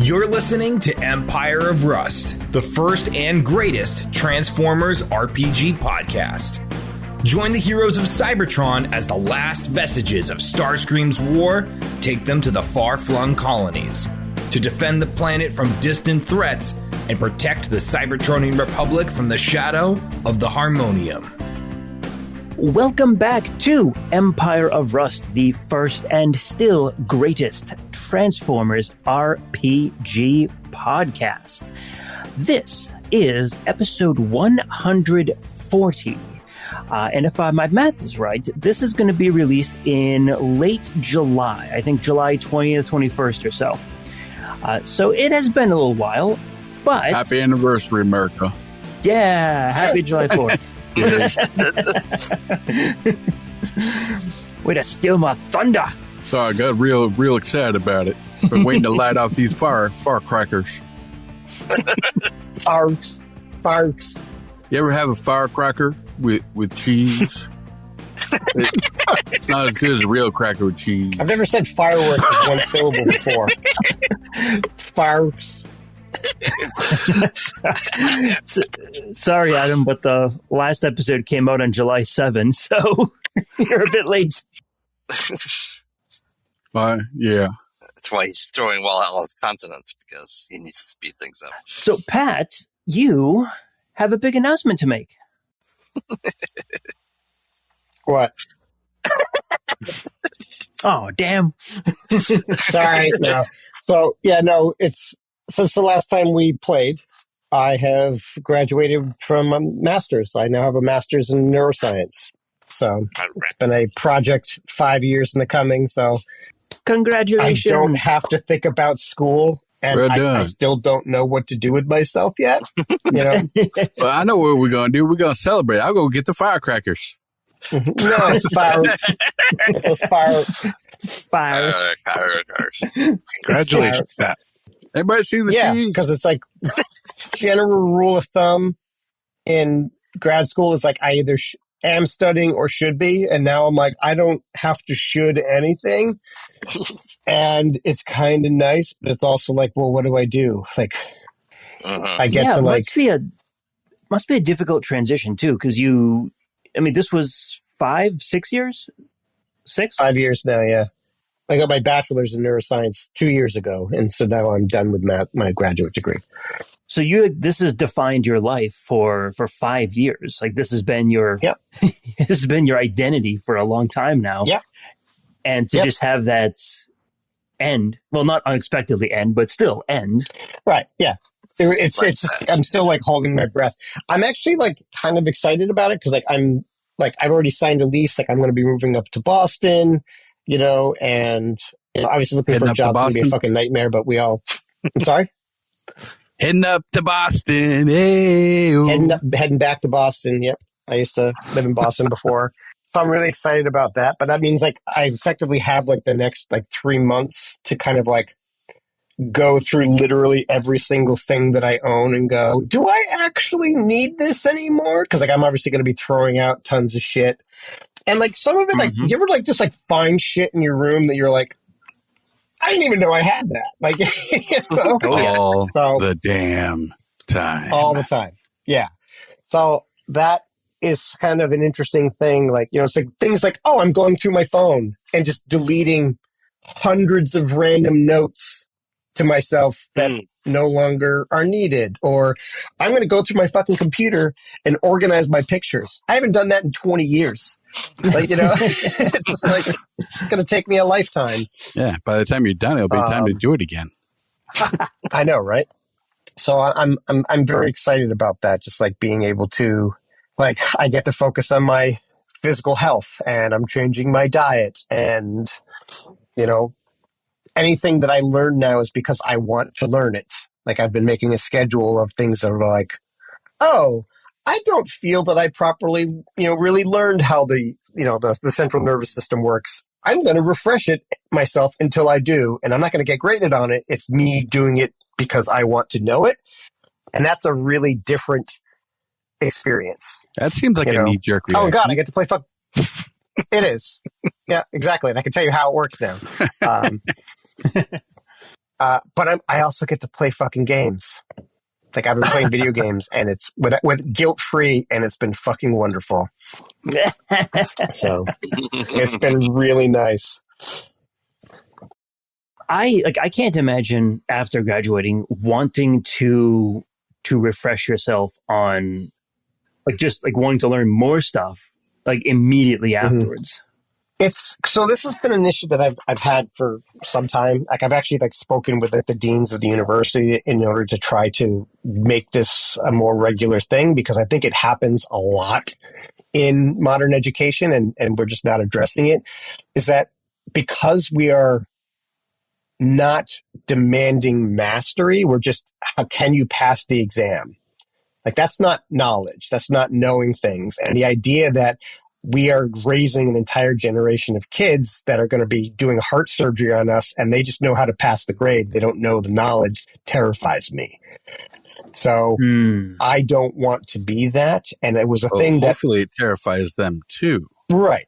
You're listening to Empire of Rust, the first and greatest Transformers RPG podcast. Join the heroes of Cybertron as the last vestiges of Starscream's war take them to the far-flung colonies to defend the planet from distant threats and protect the Cybertronian Republic from the shadow of the Harmonium. Welcome back to Empire of Rust, the first and still greatest Transformers RPG podcast. This is episode 140. And if my math is right, this is going to be released in late July. I think July 20th, 21st or so. So it has been a little while, but... Happy anniversary, America. Yeah, happy July 4th. Way to steal my thunder. So I got real excited about it. Been waiting to light off these firecrackers. Fireworks. You ever have a firecracker with cheese? It's not as good as a real cracker with cheese. I've never said fireworks as one syllable before. Fireworks. Sorry, Adam, but the last episode came out on July 7, so you're a bit late. Yeah. That's why he's throwing all his consonants, because he needs to speed things up. So, Pat, you have a big announcement to make. What? Oh, damn. Sorry, no. So, it's since the last time we played, I have graduated from a master's. I now have a master's in neuroscience. So it's been a project 5 years in the coming. So congratulations. I don't have to think about school, and I still don't know what to do with myself yet. Well, I know what we're going to do. We're going to celebrate. I'll go get the firecrackers. No, it's fireworks. It's fireworks. Firecrackers. Congratulations, Pat. Everybody see the cheese? Because it's like general rule of thumb in grad school is like I either am studying or should be, and now I'm like I don't have to should anything, and it's kind of nice, but it's also like, well, what do I do? Like, I get to like must be a difficult transition too, because this was 5-6 years, 6 5 years now, yeah. I got my bachelor's in neuroscience 2 years ago, and so now I'm done with my graduate degree. So this has defined your life for 5 years. Like this has been your this has been your identity for a long time now. Yeah, and to just have that end, well, not unexpectedly end, but still end. Right? Yeah. It's just, I'm still like holding my breath. I'm actually like kind of excited about it because I've already signed a lease. Like I'm going to be moving up to Boston. And obviously looking for a job is going to be a fucking nightmare, but I'm sorry? Heading up to Boston. Hey, heading back to Boston. Yep. I used to live in Boston before. So I'm really excited about that. But that means like I effectively have like the next like 3 months to kind of like go through literally every single thing that I own and go, do I actually need this anymore? Because like I'm obviously going to be throwing out tons of shit. And like some of it, like you ever like just like find shit in your room that you're like, I didn't even know I had that. Like, all the damn time. All the time. Yeah. So that is kind of an interesting thing. Like, it's like things like, oh, I'm going through my phone and just deleting hundreds of random notes to myself that no longer are needed. Or I'm going to go through my fucking computer and organize my pictures. I haven't done that in 20 years. Like, it's just like, it's going to take me a lifetime. Yeah. By the time you're done, it'll be time to do it again. I know, right? So I'm very excited about that. Just like being able to, like, I get to focus on my physical health, and I'm changing my diet, and, anything that I learn now is because I want to learn it. Like I've been making a schedule of things that are like, oh, I don't feel that I properly, really learned how the central nervous system works. I'm going to refresh it myself until I do, and I'm not going to get graded on it. It's me doing it because I want to know it, and that's a really different experience. That seems like a knee-jerk reaction. Oh God, I get to play fuck. It is. Yeah, exactly. And I can tell you how it works now. But I also get to play fucking games. Like I've been playing video games, and it's with guilt free, and it's been fucking wonderful. So it's been really nice. I can't imagine after graduating wanting to refresh yourself on just wanting to learn more stuff immediately afterwards. It's so this has been an issue that I've had for some time. Like I've actually spoken with the deans of the university in order to try to make this a more regular thing, because I think it happens a lot in modern education, and we're just not addressing it. Is that because we are not demanding mastery, we're just, how can you pass the exam? Like that's not knowledge. That's not knowing things. And the idea that we are raising an entire generation of kids that are going to be doing heart surgery on us, and they just know how to pass the grade, they don't know the knowledge, terrifies me. So I don't want to be that. And it was a thing that hopefully it terrifies them too. Right.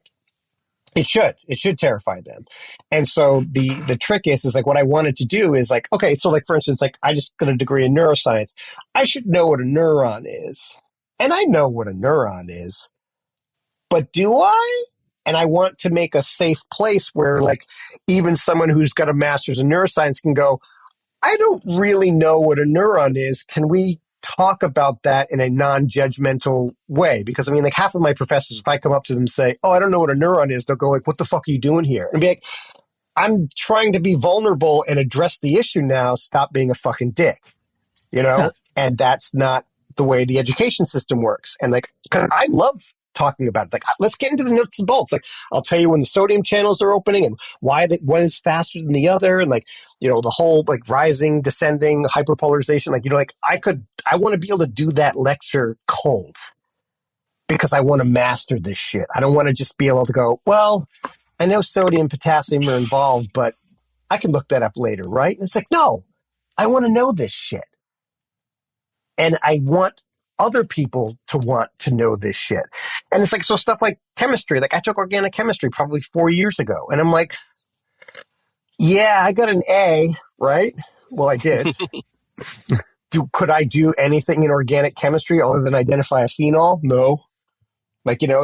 It should terrify them. And so the trick is what I wanted to do is okay, so for instance, I just got a degree in neuroscience. I should know what a neuron is. And I know what a neuron is. But do I? And I want to make a safe place where even someone who's got a master's in neuroscience can go, I don't really know what a neuron is. Can we talk about that in a non-judgmental way? Because half of my professors, if I come up to them and say, oh, I don't know what a neuron is, they'll go what the fuck are you doing here? And be like, I'm trying to be vulnerable and address the issue now. Stop being a fucking dick, And that's not the way the education system works. And cause I love talking about it. Let's get into the nuts and bolts. I'll tell you when the sodium channels are opening and why one is faster than the other, and the whole rising, descending, hyperpolarization. I want to be able to do that lecture cold because I want to master this shit. I don't want to just be able to go, well, I know sodium, potassium are involved, but I can look that up later, right? And it's no, I want to know this shit. And I want other people to want to know this shit. And it's so stuff like chemistry. I took organic chemistry probably 4 years ago. And I'm yeah, I got an A, right? Well, I did. Could I do anything in organic chemistry other than identify a phenol? No.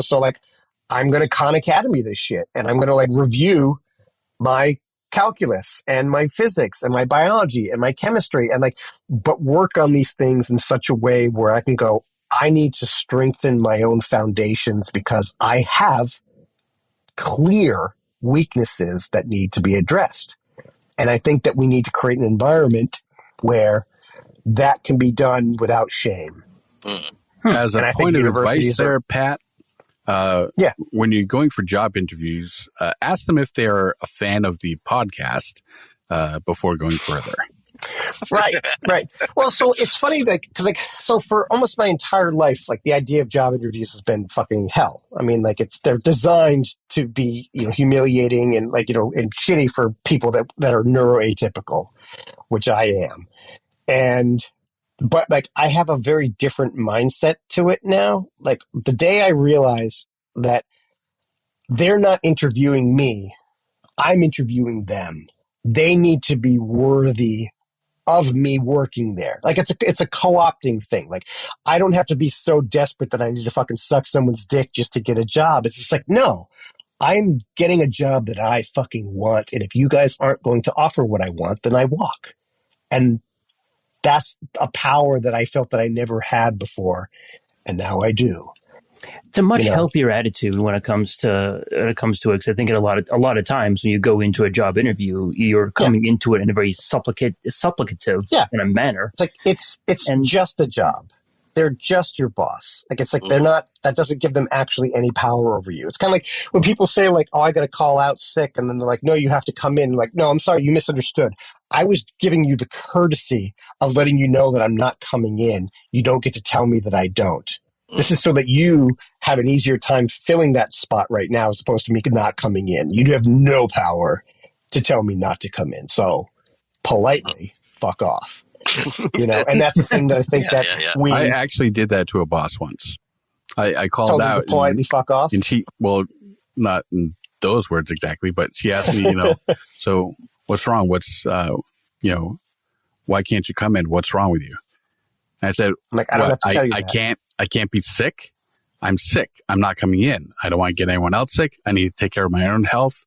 So I'm going to Khan Academy this shit. And I'm going to review my calculus and my physics and my biology and my chemistry and but work on these things in such a way where I can go, I need to strengthen my own foundations because I have clear weaknesses that need to be addressed. And I think that we need to create an environment where that can be done without shame. As a point of advice there, Pat, when you're going for job interviews, ask them if they're a fan of the podcast before going further. Right. Well, so it's funny because so for almost my entire life, the idea of job interviews has been fucking hell. They're designed to be humiliating and and shitty for people that are neuroatypical, which I am. But I have a very different mindset to it now. The day I realize that they're not interviewing me, I'm interviewing them. They need to be worthy of me working there. It's a co-opting thing. I don't have to be so desperate that I need to fucking suck someone's dick just to get a job. It's just no, I'm getting a job that I fucking want. And if you guys aren't going to offer what I want, then I walk. And that's a power that I felt that I never had before, and now I do. It's a much healthier attitude when it comes to it. Because I think a lot of times when you go into a job interview, you're coming into it in a very supplicative in a manner. It's just a job. They're just your boss. They're not. That doesn't give them actually any power over you. It's kind of when people say oh, I got to call out sick, and then they're no, you have to come in. No, I'm sorry, you misunderstood. I was giving you the courtesy of letting you know that I'm not coming in. You don't get to tell me that I don't. This is so that you have an easier time filling that spot right now as opposed to me not coming in. You have no power to tell me not to come in. So politely, fuck off. And that's the thing that I think I actually did that to a boss once. I called out to politely fuck off. And she, well, not in those words exactly, but she asked me, so what's wrong? why can't you come in? What's wrong with you? And I said, I don't have to tell you I can't be sick. I'm sick. I'm not coming in. I don't want to get anyone else sick. I need to take care of my own health.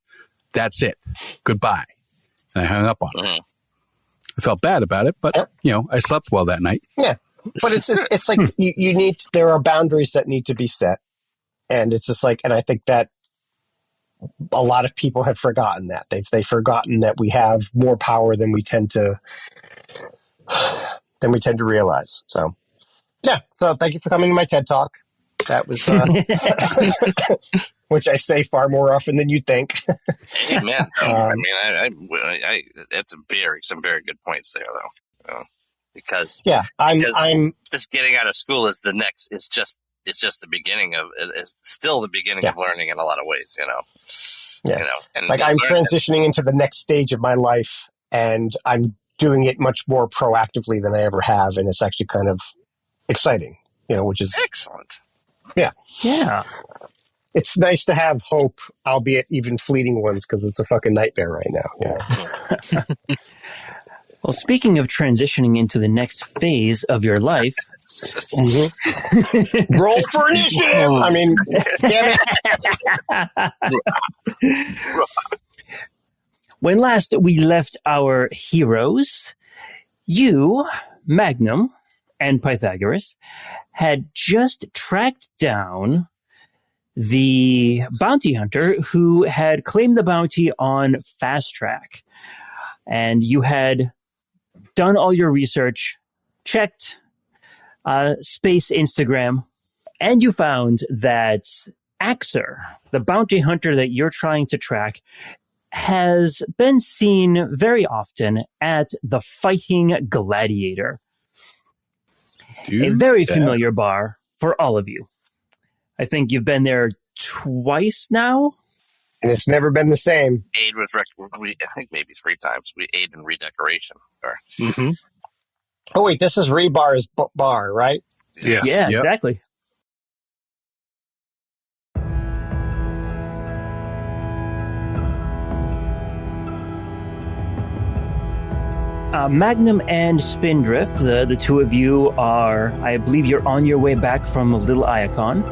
That's it. Goodbye. And I hung up on her. I felt bad about it, but I slept well that night. Yeah. But it's like you need, there are boundaries that need to be set. And it's just like, and I think that a lot of people have forgotten that. They've forgotten that we have more power than we tend to realize. So, yeah. So thank you for coming to my TED Talk. That was, which I say far more often than you'd think. Amen. I that's some very good points there, though. Because I'm this getting out of school is just the beginning of it's still the beginning of learning in a lot of ways, Yeah. And like I'm transitioning into the next stage of my life, and I'm doing it much more proactively than I ever have, and it's actually kind of exciting, which is excellent. Yeah. Yeah. It's nice to have hope, albeit even fleeting ones, because it's a fucking nightmare right now. Yeah. Well, speaking of transitioning into the next phase of your life, roll for initiative. I mean, damn it. When last we left our heroes, you, Magnum, and Pythagoras had just tracked down the bounty hunter who had claimed the bounty on Fast Track. And you had done all your research, checked space Instagram, and you found that Axer, the bounty hunter that you're trying to track, has been seen very often at the Fighting Gladiator. A very familiar bar for all of you. I think you've been there twice now. And it's never been the same. Aid with I think maybe 3 times. We aid in redecoration. Oh, wait, this is Rebar's bar, right? Yes. Yeah, exactly. Magnum and Spindrift, the two of you are, I believe you're on your way back from Little Iacon,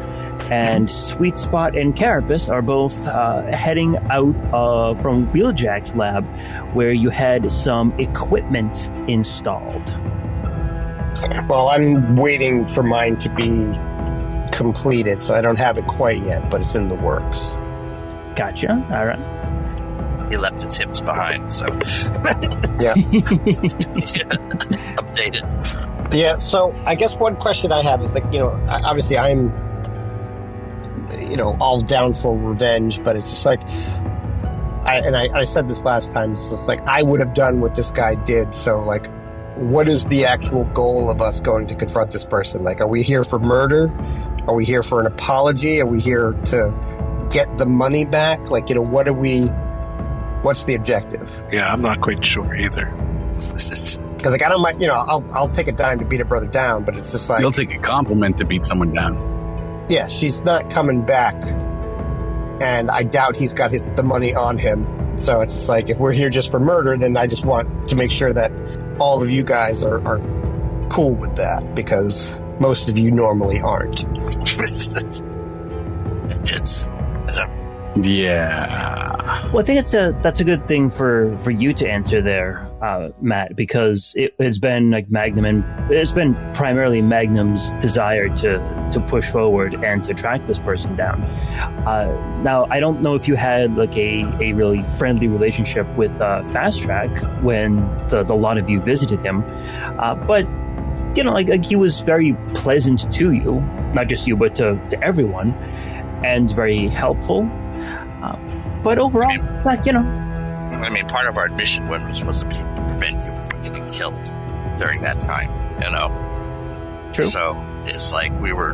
and Sweet Spot and Carapace are both heading out from Wheeljack's lab, where you had some equipment installed. Well, I'm waiting for mine to be completed, so I don't have it quite yet, but it's in the works. Gotcha. All right. He left his hips behind, so yeah. Updated. Yeah, so I guess one question I have is obviously I'm all down for revenge, but it's just like I said this last time, it's just like I would have done what this guy did, so like what is the actual goal of us going to confront this person? Like, are we here for murder? Are we here for an apology? Are we here to get the money back? Like, what's the objective? Yeah, I'm not quite sure either. Because like I don't like, I'll take a dime to beat a brother down, but it's just like you'll take a compliment to beat someone down. Yeah, she's not coming back, and I doubt he's got the money on him. So it's like if we're here just for murder, then I just want to make sure that all of you guys are cool with that, because most of you normally aren't. Yeah. Well, I think that's a good thing for you to answer there, Matt, because it has been like it's been primarily Magnum's desire to push forward and to track this person down. Now, I don't know if you had like a really friendly relationship with Fast Track when the lot of you visited him, but like he was very pleasant to you, not just you, but to everyone, and very helpful. But overall, part of our mission was to prevent you from getting killed during that time, True. So it's like we were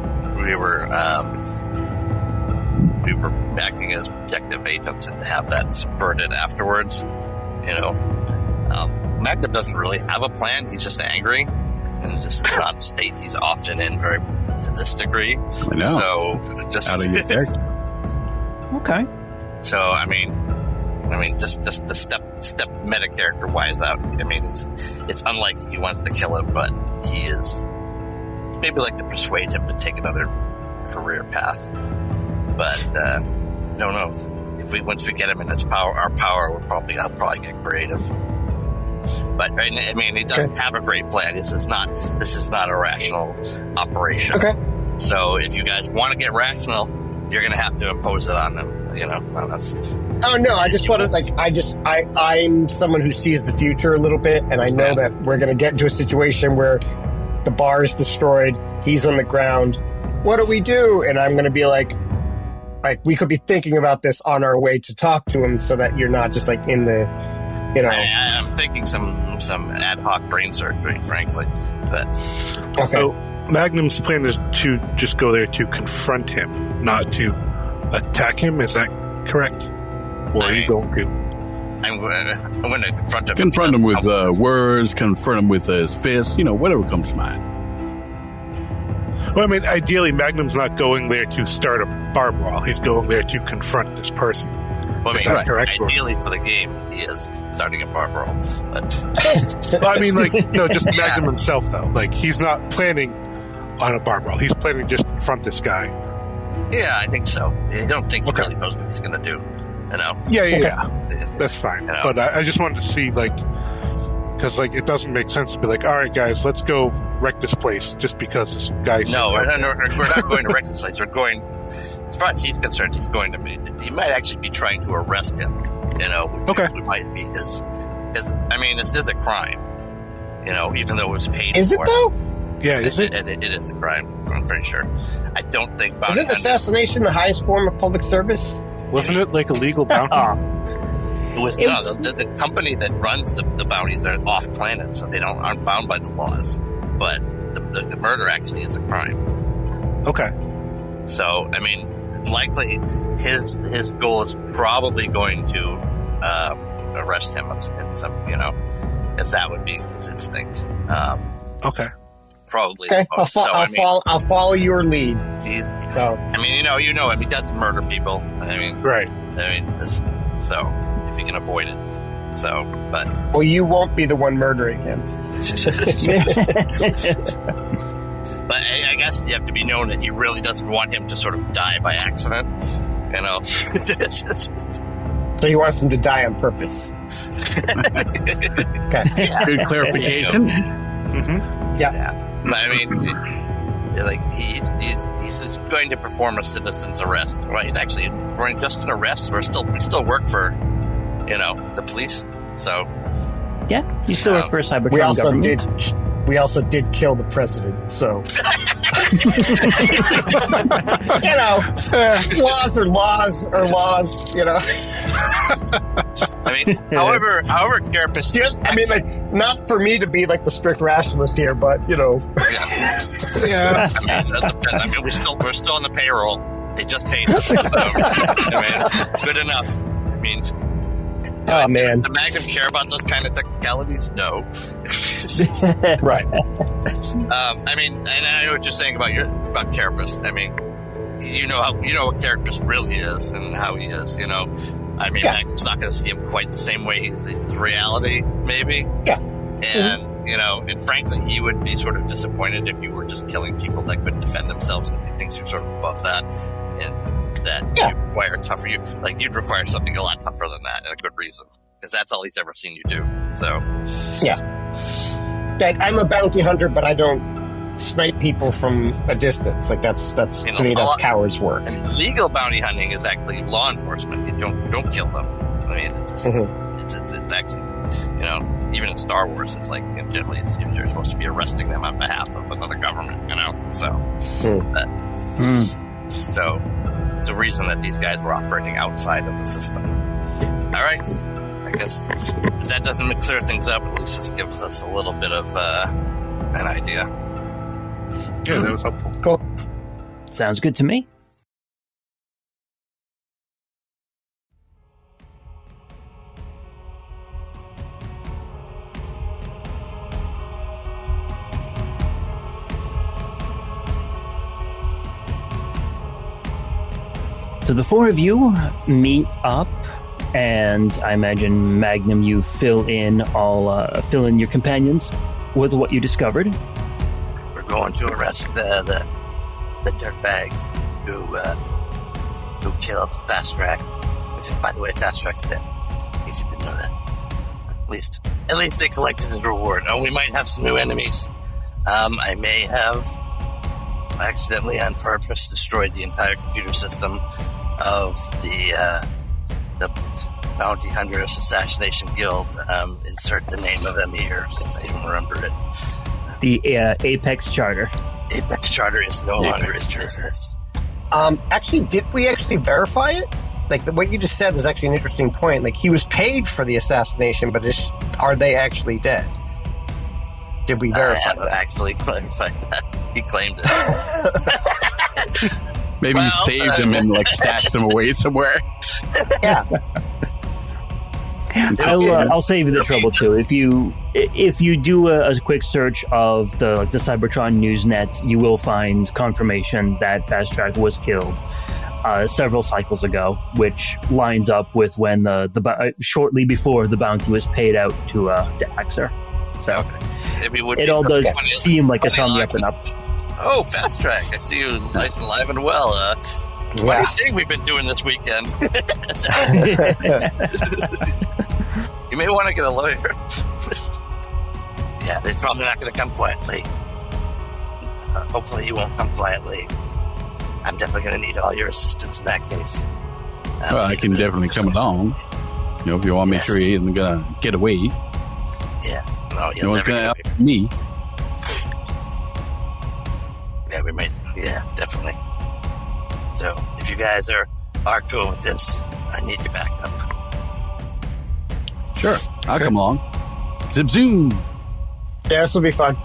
acting as protective agents, and to have that subverted afterwards, Magnum doesn't really have a plan. He's just angry, and just not state he's often in very to this degree. I know. So just out of your character. Okay. So I mean, just the step meta character wise out. I mean, it's unlikely he wants to kill him, but he'd maybe like to persuade him to take another career path. But I don't know. Once we get him in our power, I'll probably get creative. But I mean, he doesn't have a great plan. This is not a rational operation. Okay. So if you guys want to get rational, you're going to have to impose it on them. Oh no! I just want to I'm someone who sees the future a little bit, and I know that we're going to get into a situation where the bar is destroyed. He's on the ground. What do we do? And I'm going to be like we could be thinking about this on our way to talk to him, so that you're not just like in the, I'm thinking some ad hoc brain surgery, frankly. But okay. So Magnum's plan is to just go there to confront him, not to attack him. Is that correct? Or are you going to? I'm going to confront him. Confront him with words. Confront him with his fists. Whatever comes to mind. Well, I mean, ideally, Magnum's not going there to start a bar brawl. He's going there to confront this person. Well, is that correct? Ideally, for the game, he is starting a bar brawl. But well, I mean, just Magnum himself, though. Like, he's not planning on a bar brawl. He's planning to just confront this guy. Yeah, I think so. I don't think he really knows what he's going to do. Yeah. That's fine. But I just wanted to see, because it doesn't make sense to be like, all right, guys, let's go wreck this place just because this guy's... No, we're not going to wreck this place. We're going... As far as he's concerned, he might actually be trying to arrest him. Okay. It might be his... Because, I mean, this is a crime. Even though it was paid Is for. Is it, though? Yeah, is it? It is a crime, I'm pretty sure. I don't think... Isn't assassination the highest form of public service? Wasn't it like a legal bounty? The company that runs the bounties are off planet, so they aren't bound by the laws. But the murder actually is a crime. Okay. So I mean, likely his goal is probably going to arrest him in some, as that would be his instinct. Okay. Probably. Okay. I'll follow your lead. I mean, you know him. He doesn't murder people. I mean, right. I mean, so if you can avoid it. So, but well, you won't be the one murdering him. But I guess you have to be known that he really doesn't want him to sort of die by accident. So he wants him to die on purpose. Okay. Good clarification. Mm-hmm. Yeah. But I mean, he's going to perform a citizen's arrest. Well, he's actually performing just an arrest. We still work for, the police. So yeah, you still work for a Cybertron government. We also did kill the president. So laws are laws. I mean, however, Carapace... not for me to be like the strict rationalist here, but Yeah. I mean, we're still on the payroll. They just paid us. So, good enough. I mean, oh man, does Magnum care about those kind of technicalities? No. Right. I mean, and I know what you're saying about Carapace. I mean, you know what Carapace really is and how he is. I mean, Magnum's not going to see him quite the same way he's reality, maybe. Yeah. And, and frankly, he would be sort of disappointed if you were just killing people that couldn't defend themselves because he thinks you're sort of above that. And that you require you'd require something a lot tougher than that, and a good reason. Because that's all he's ever seen you do. So. Yeah. I'm a bounty hunter, but I don't snipe people from a distance. That's to me, that's coward's work. And legal bounty hunting is actually law enforcement. You don't kill them. I mean, it's actually, even in Star Wars, it's like generally you're supposed to be arresting them on behalf of another government. So, so it's a reason that these guys were operating outside of the system. All right, I guess if that doesn't clear things up, at least this gives us a little bit of an idea. Yeah, that was helpful. Cool. Sounds good to me. So the four of you meet up And I imagine, Magnum, you fill in your companions with what you discovered. We're going to arrest the dirtbag who killed Fast Track. Which, by the way, Fast Track's dead. In case you didn't know that. At least they collected the reward. Oh, we might have some new enemies. I may have accidentally, on purpose, destroyed the entire computer system of the Bounty Hunters Assassination Guild. Insert the name of them here, since I even remember it. The Apex Charter. Apex Charter is no longer in business. Actually, did we actually verify it? Like, what you just said was actually an interesting point. Like, he was paid for the assassination, but are they actually dead? Did we verify that? Actually clarified that. He claimed it. Maybe you saved them and stashed them away somewhere. Yeah. I'll save you the trouble too. If you do a quick search of the Cybertron Newsnet, you will find confirmation that Fast Track was killed several cycles ago, which lines up with when shortly before the bounty was paid out to Axer. So it all does seem like it's on the up and up. Oh, Fast Track! I see you nice and alive and well. What do you think we've been doing this weekend? You may want to get a lawyer. Yeah, they're probably not going to come quietly. Hopefully you won't come quietly. I'm definitely going to need all your assistance in that case. Well, I can definitely come along. If you want to make sure he isn't going to get away. Yeah. No, no one's going to help me. Yeah, we might. Yeah, definitely. So, if you guys are cool with this, I need your backup. Sure, I'll come along. Zip zoom. Yeah, this will be fun.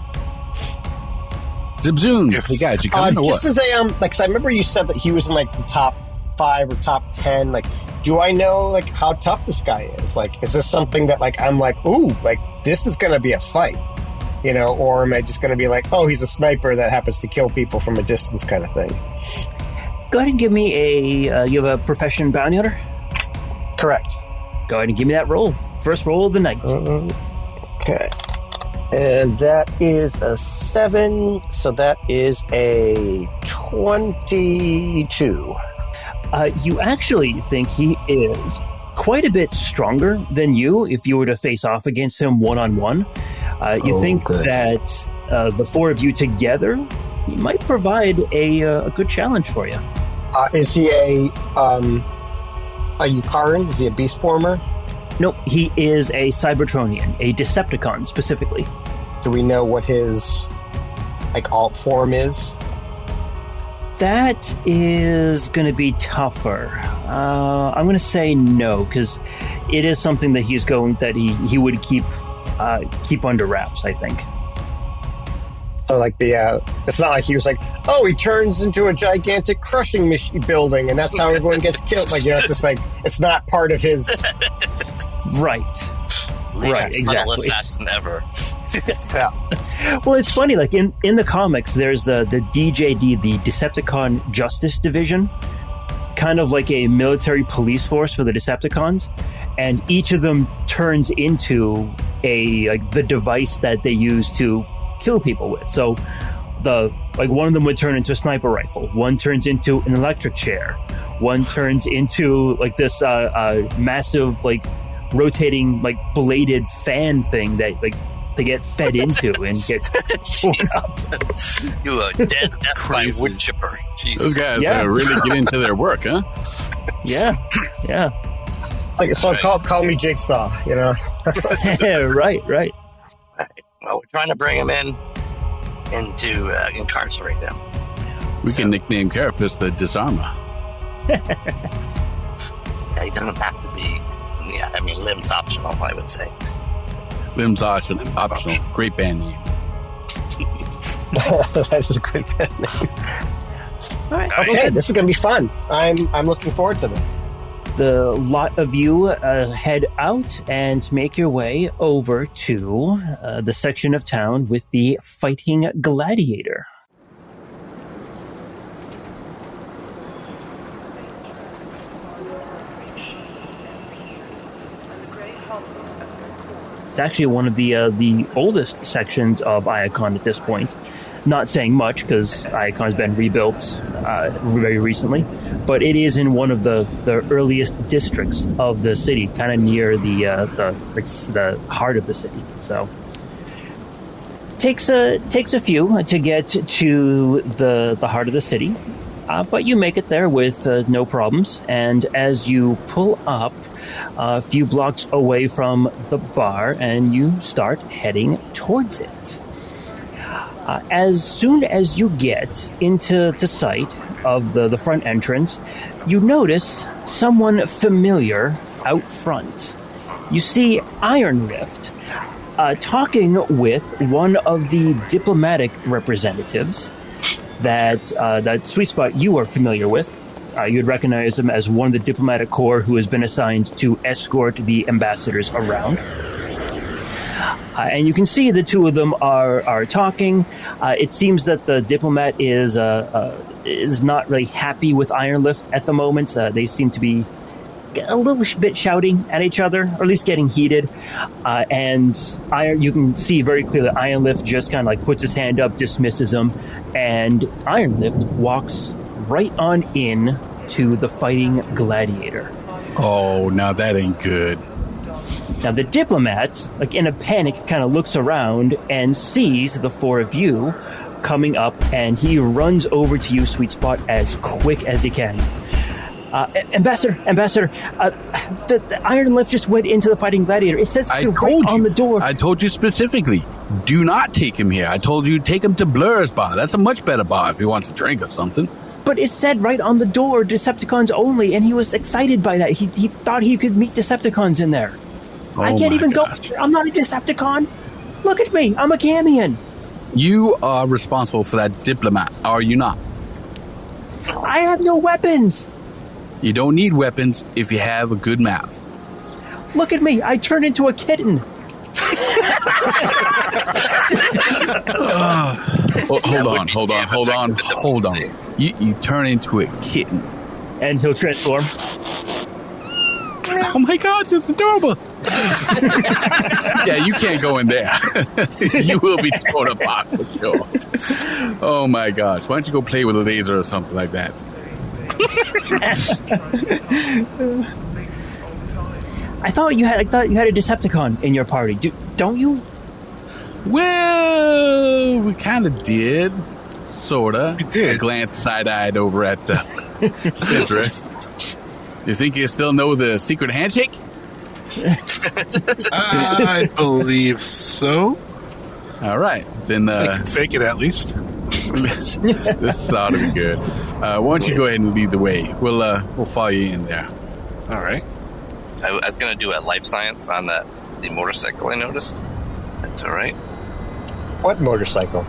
Zip zoom. Hey guys, you coming or what? Just as cause I remember you said that he was in the top 5 or top 10. Do I know how tough this guy is? Is this something that I'm ooh, this is gonna be a fight, or am I just gonna be oh, he's a sniper that happens to kill people from a distance kind of thing? Go ahead and give me you have a profession bounty hunter? Correct. Go ahead and give me that roll. First roll of the night. Okay. And that is a 7, so that is a 22. You actually think he is quite a bit stronger than you if you were to face off against him one-on-one. You think that the four of you together, he might provide a good challenge for you. Is he a Iacon? Is he a beast former? No, he is a Cybertronian, a Decepticon specifically. Do we know what his alt form is? That is going to be tougher. I'm going to say no, because it is something that he would keep under wraps, I think. So it's not like he was he turns into a gigantic crushing building and that's how everyone gets killed. It's just it's not part of his. Right. Right, exactly. Assassin ever. Yeah. Well, it's funny, in the comics, there's the DJD, the Decepticon Justice Division, kind of like a military police force for the Decepticons, and each of them turns into the device that they use to kill people with. So one of them would turn into a sniper rifle, one turns into an electric chair, one turns into this massive rotating bladed fan thing that they get fed into and get torn up. You are dead by wood chipper. Jeez. Those guys really get into their work, huh? Yeah. So call me Jigsaw, Yeah, right. Well, we're trying to bring him into incarcerate him. We can nickname Carapace the Disarmer. He doesn't have to be. Yeah, Limb's optional, I would say. Limb's optional. Great band name. That is a great band name. All right. Okay, this is going to be fun. I'm looking forward to this. The lot of you head out and make your way over to the section of town with the Fighting Gladiator. It's actually one of the oldest sections of Iacon at this point. Not saying much because Iacon's been rebuilt very recently, but it is in one of the earliest districts of the city, kind of near the heart of the city. So takes a few to get to the heart of the city, but you make it there with no problems. And as you pull up a few blocks away from the bar, and you start heading towards it. As soon as you get into sight of the front entrance, you notice someone familiar out front. You see IronLift talking with one of the diplomatic representatives that Sweet Spot you are familiar with. You'd recognize him as one of the diplomatic corps who has been assigned to escort the ambassadors around. And you can see the two of them are talking. It seems that the diplomat is not really happy with IronLift at the moment. They seem to be a little bit shouting at each other, or at least getting heated. And you can see very clearly IronLift just kind of like puts his hand up, dismisses him, and IronLift walks right on in to the Fighting Gladiator. Oh, now that ain't good. Now, the diplomat, like in a panic, kind of looks around and sees the four of you coming up, and he runs over to you, Sweet Spot, as quick as he can. Ambassador, the IronLift just went into the Fighting Gladiator. It says right on the door. I told you specifically, do not take him here. I told you take him to Blur's bar. That's a much better bar if he wants a drink or something. But it said right on the door, Decepticons only, and he was excited by that. He thought he could meet Decepticons in there. Oh, I can't even go. I'm not a Decepticon. Look at me. I'm a Camion. You are responsible for that diplomat, are you not? I have no weapons. You don't need weapons if you have a good mouth. Look at me. I turned into a kitten. Hold on. You turn into a kitten. And he'll transform. Oh my God, it's adorable. Yeah, you can't go in there. You will be torn apart for sure. Oh my gosh. Why don't you go play with a laser or something like that? I thought you had a Decepticon in your party. Don't you? Well, we kind of did. Sorta. We did. I glanced side-eyed over at Spencer. You think you still know the secret handshake? I believe so. All right, then. I can fake it at least. This ought to be good. Why don't you go ahead and lead the way? We'll follow you in there. All right. I was going to do a life science on the motorcycle I noticed. That's all right. What motorcycle?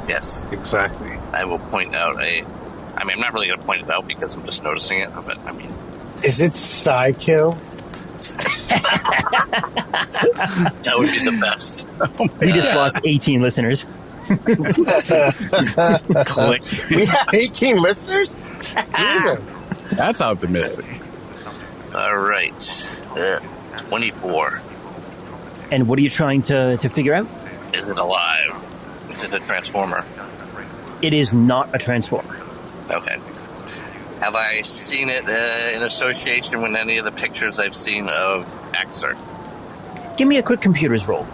Yes. Exactly. I will point out I'm not really going to point it out because I'm just noticing it, but I mean... Is it Psykill? That would be the best. We just lost 18 listeners. Click. We have 18 listeners? Jesus. That's optimistic. All right. 24. And what are you trying to figure out? Is it alive? Is it a transformer? It is not a transformer. Okay. Have I seen it in association with any of the pictures I've seen of Axer? Give me a quick computers roll.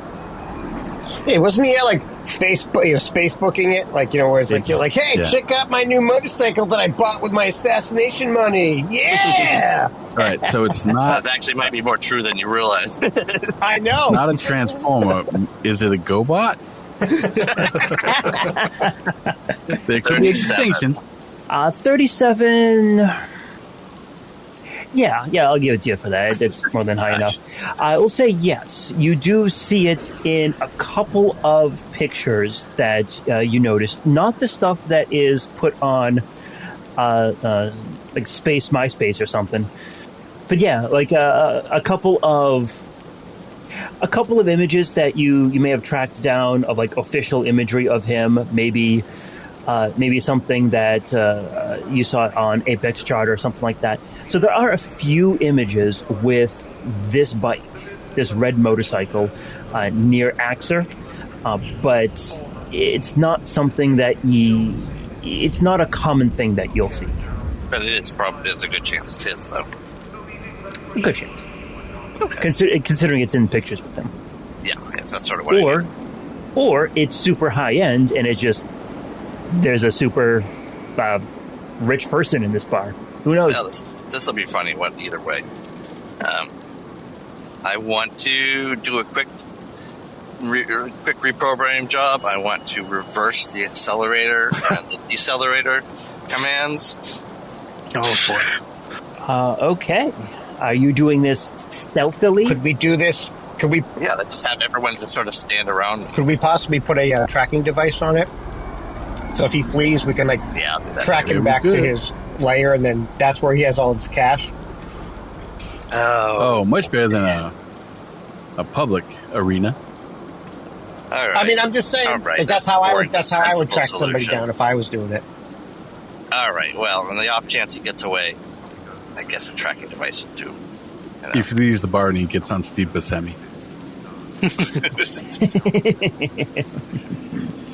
Hey, wasn't he like Facebooking it? Like, where it's like, you're like, hey, check out my new motorcycle that I bought with my assassination money. Yeah! All right, so it's not... That actually might be more true than you realize. I know. It's not a transformer. Is it a GoBot? There could be extinction. 37... Yeah, I'll give it to you for that. It's more than high enough. I will say yes. You do see it in a couple of pictures that you noticed. Not the stuff that is put on like Space MySpace or something. But yeah, like a couple of images that you may have tracked down of like official imagery of him. Maybe something that you saw on Apex Chart or something like that. So there are a few images with this bike this red motorcycle near Axer, but it's not something that it's not a common thing that you'll see. But there's a good chance it's his, though. A good chance. Okay. Considering it's in pictures with him. Yeah, that's sort of what I mean. Or it's super high end, and it's just there's a super rich person in this bar. Who knows? Yeah, this will be funny. Either way, I want to do a quick reprogramming job. I want to reverse the accelerator and the decelerator commands. Oh boy. Okay. Are you doing this stealthily? Could we do this? Could we? Yeah, let's just have everyone just sort of stand around. Could we possibly put a tracking device on it? So if he flees, we can track him back to his lair, and then that's where he has all his cash. Oh, much better than a public arena. All right. I mean, I'm just saying right. that's how I would track solution. somebody down if I was doing it. All right. Well, on the off chance he gets away, I guess a tracking device would do. If he leaves the bar and he gets on Steve Buscemi.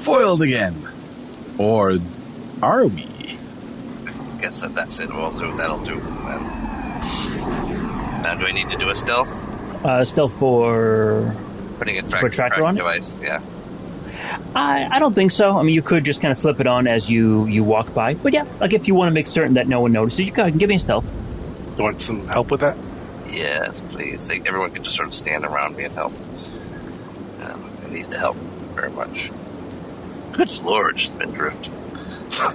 Foiled again. Or are we? I guess that's it. That'll do. Now, do I need to do a stealth? Stealth for putting a tracking device. Yeah. I don't think so. I mean, you could just kind of slip it on as you walk by. But yeah, if you want to make certain that no one notices, you can give me a stealth. You want some help with that? Yes, please. Everyone can just sort of stand around me and help. I need the help very much. Good Lord, she's been drift.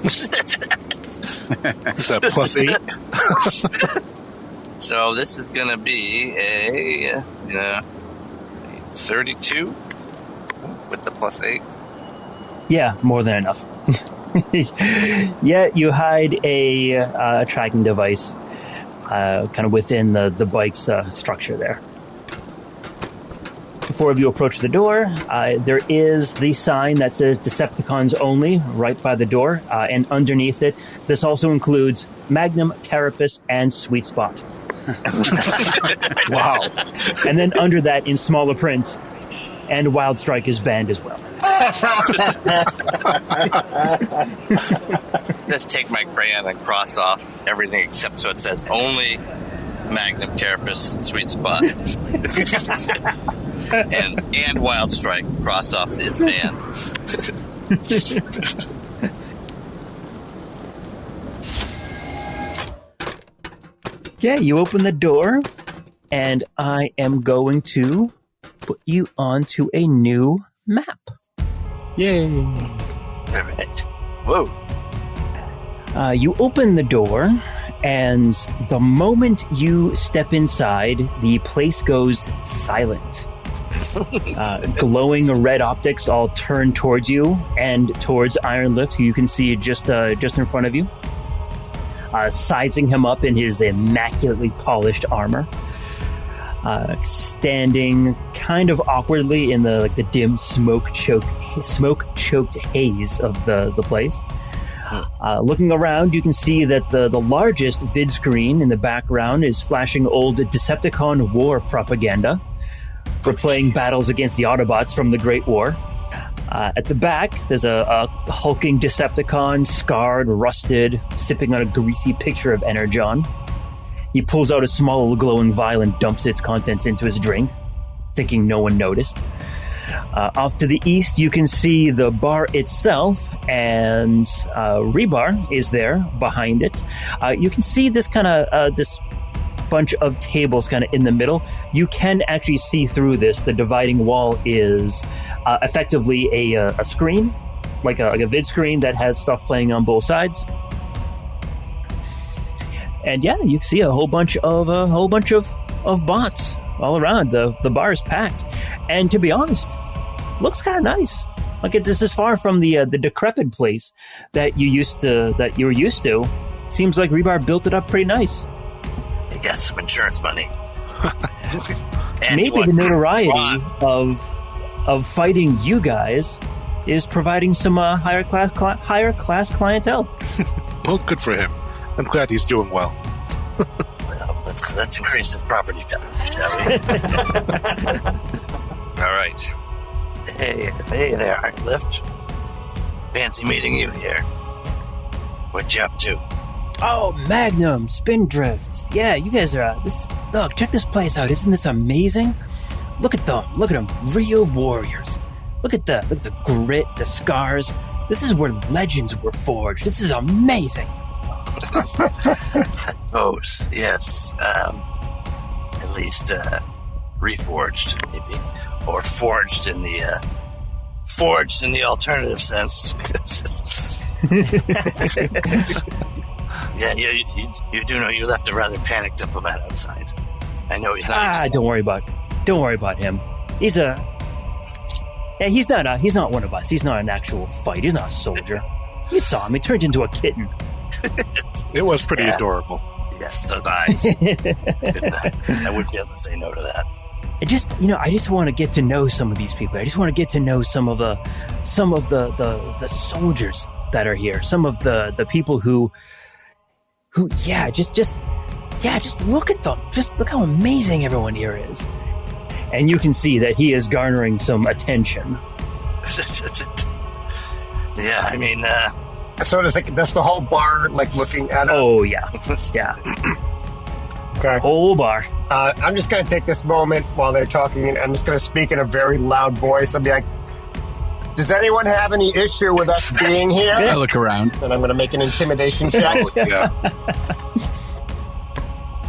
Is that +8? So this is going to be a 32 with the +8. Yeah, more than enough. Yeah, you hide a tracking device kind of within the bike's structure there. The four of you approach the door. There is the sign that says Decepticons only right by the door, and underneath it, this also includes Magnum, Carapace, and Sweet Spot. Wow. And then under that, in smaller print, and Wild Strike is banned as well. Just take my crayon and cross off everything except so it says only Magnum, Carapace, Sweet Spot. and Wild Strike, cross off its banned. Yeah, you open the door, and I am going to put you onto a new map. Yay! Whoa. You open the door, and the moment you step inside, the place goes silent. Glowing red optics all turn towards you and towards IronLift, who you can see just in front of you, sizing him up in his immaculately polished armor, standing kind of awkwardly in the dim smoke-choked haze of the place. Looking around, you can see that the largest vid screen in the background is flashing old Decepticon war propaganda, replaying battles against the Autobots from the Great War. At the back, there's a hulking Decepticon, scarred, rusted, sipping on a greasy picture of energon. He pulls out a small glowing vial and dumps its contents into his drink, thinking no one noticed. Off to the east, you can see the bar itself, and Rebar is there behind it. You can see this kind of this bunch of tables kind of in the middle. You can actually see through this. The dividing wall is effectively a screen, like a vid screen that has stuff playing on both sides. And yeah, you can see a whole bunch of bots all around. The bar is packed, and to be honest, looks kind of nice. Like it's as far from the decrepit place that you were used to. Seems like Rebar built it up pretty nice. You got some insurance money. Maybe the notoriety of fighting you guys is providing some higher class clientele. Well, good for him. I'm glad he's doing well. Let's increase the property value, shall we? All right. Hey there, IronLift. Fancy meeting you here. What you up to? Oh, Magnum, Spindrift. Yeah, you guys are look, check this place out. Isn't this amazing? Look at them. Real warriors. Look at the grit, the scars. This is where legends were forged. This is amazing. I suppose, yes. At least reforged, maybe, or forged in the alternative sense. Yeah, you do know you left a rather panicked diplomat outside. I know he's not. Don't worry about him. He's not one of us. He's not an actual fight. He's not a soldier. You saw him. He turned into a kitten. It was pretty adorable. Yes, those eyes. I wouldn't be able to say no to that. I just want to get to know some of these people. I just want to get to know some of the soldiers that are here. Some of the people who just look at them. Just look how amazing everyone here is. And you can see that he is garnering some attention. Yeah, I mean, so does the whole bar looking at us? Oh yeah, yeah. Okay. Whole bar. I'm just going to take this moment while they're talking, and I'm just going to speak in a very loud voice. I'll be like, does anyone have any issue with us being here? I look around. And I'm going to make an intimidation check. Yeah.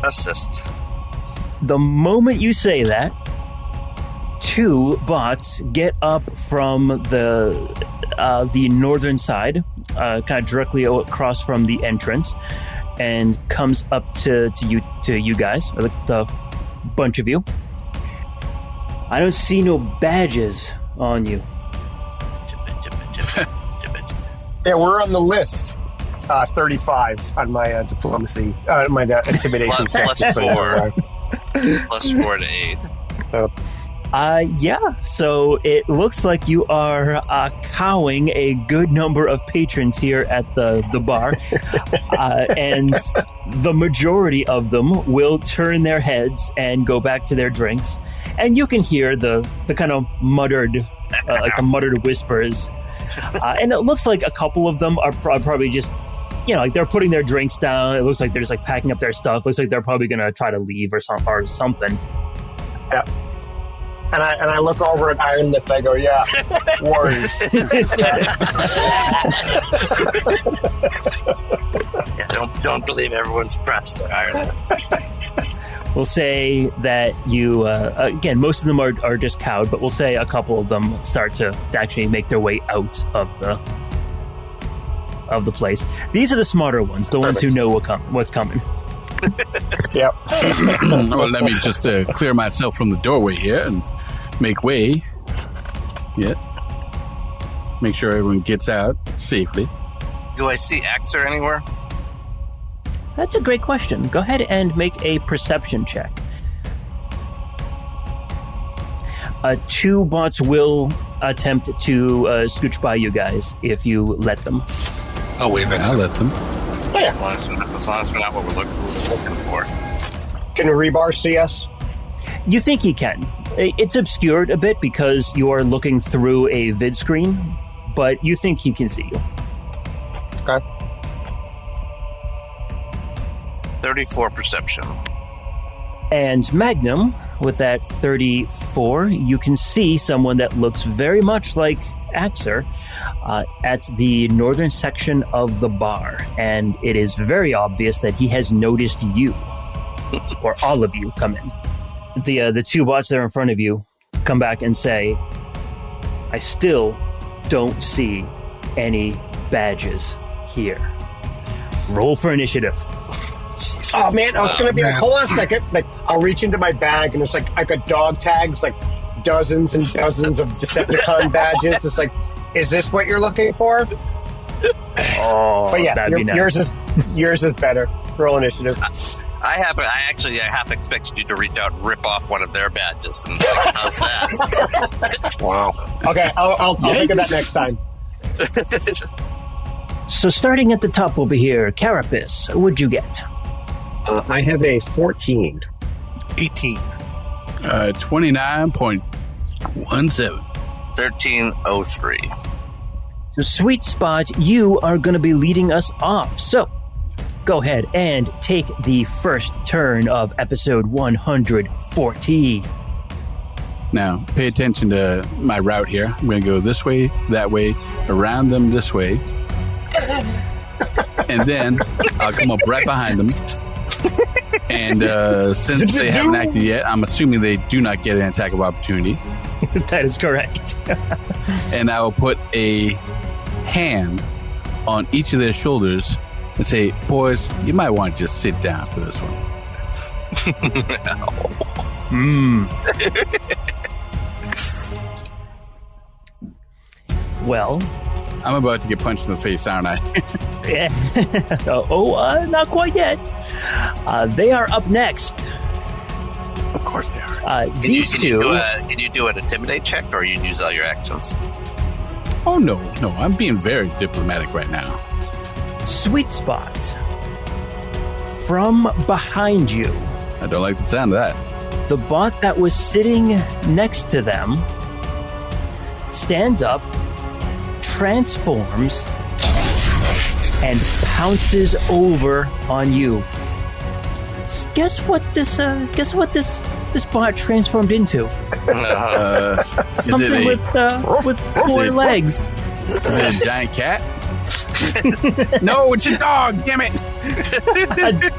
Assist. The moment you say that, 2 bots get up from the northern side, kind of directly across from the entrance, and comes up to you guys, or the bunch of you. I don't see no badges on you. Yeah, we're on the list. 35 on my diplomacy, my intimidation check. Plus 4. Plus 4 to 8. Yeah, so it looks like you are cowing a good number of patrons here at the bar, and the majority of them will turn their heads and go back to their drinks, and you can hear the kind of muttered, like the muttered whispers, and it looks like a couple of them are probably just, like they're putting their drinks down. It looks like they're just like packing up their stuff. Looks like they're probably going to try to leave or something. Yeah. And I look over at IronLift. I go, yeah, warriors. Yeah, don't believe everyone's pressed at IronLift. We'll say that you, again, most of them are just cowed, but we'll say a couple of them start to actually make their way out of the place. These are the smarter ones, the ones who know what's coming. Yep. Well, let me just clear myself from the doorway here and make way. Yeah. Make sure everyone gets out safely. Do I see Axer anywhere? That's a great question. Go ahead and make a perception check. 2 bots will attempt to scooch by you guys if you let them. Oh, wait a minute. I'll let them. Oh, yeah. As long as we're not what we're looking for. Can Rebar see us? You think he can. It's obscured a bit because you are looking through a vid screen, but you think he can see you. Okay. 34 perception. And Magnum, with that 34, you can see someone that looks very much like Axer at the northern section of the bar, and it is very obvious that he has noticed you, or all of you, come in. The 2 bots that are in front of you come back and say, I still don't see any badges here. Roll for initiative. Oh man, I was gonna be like, hold on a second. Like, I'll reach into my bag and there's like I got dog tags, like dozens and dozens of Decepticon badges. It's like, is this what you're looking for? Oh, but yeah, that'd be nice. Yours is better. Roll initiative. I half expected you to reach out and rip off one of their badges. And like, how's that? Wow. Okay, I'll think of that next time. So starting at the top over here, Carapace, what'd you get? I have a 14. 18. 29.17. 1303. So, Sweet Spot, you are going to be leading us off. So, go ahead and take the first turn of episode 114. Now, pay attention to my route here. I'm going to go this way, that way, around them this way. And then I'll come up right behind them. And since they haven't acted yet, I'm assuming they do not get an attack of opportunity. That is correct. And I will put a hand on each of their shoulders and say, boys, you might want to just sit down for this one. Well, I'm about to get punched in the face, aren't I? Not quite yet. They are up next. Of course they are. Can you do an intimidate check, or you use all your actions? Oh, no. I'm being very diplomatic right now. Sweet Spot. From behind you. I don't like the sound of that. The bot that was sitting next to them stands up, transforms, and pounces over on you. Guess what this bot transformed into? Something with 4 legs. Is it a giant cat? No, it's a dog, damn it.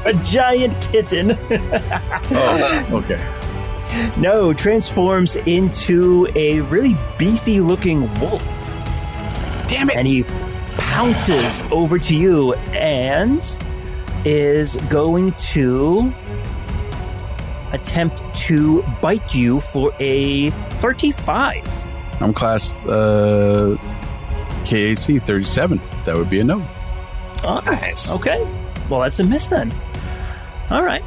a giant kitten. Oh, okay. No, transforms into a really beefy looking wolf. Damn it. And he pounces over to you and is going to attempt to bite you for a 35. I'm class KAC 37. That would be a no. Oh, nice. Okay. Well, that's a miss then. All right.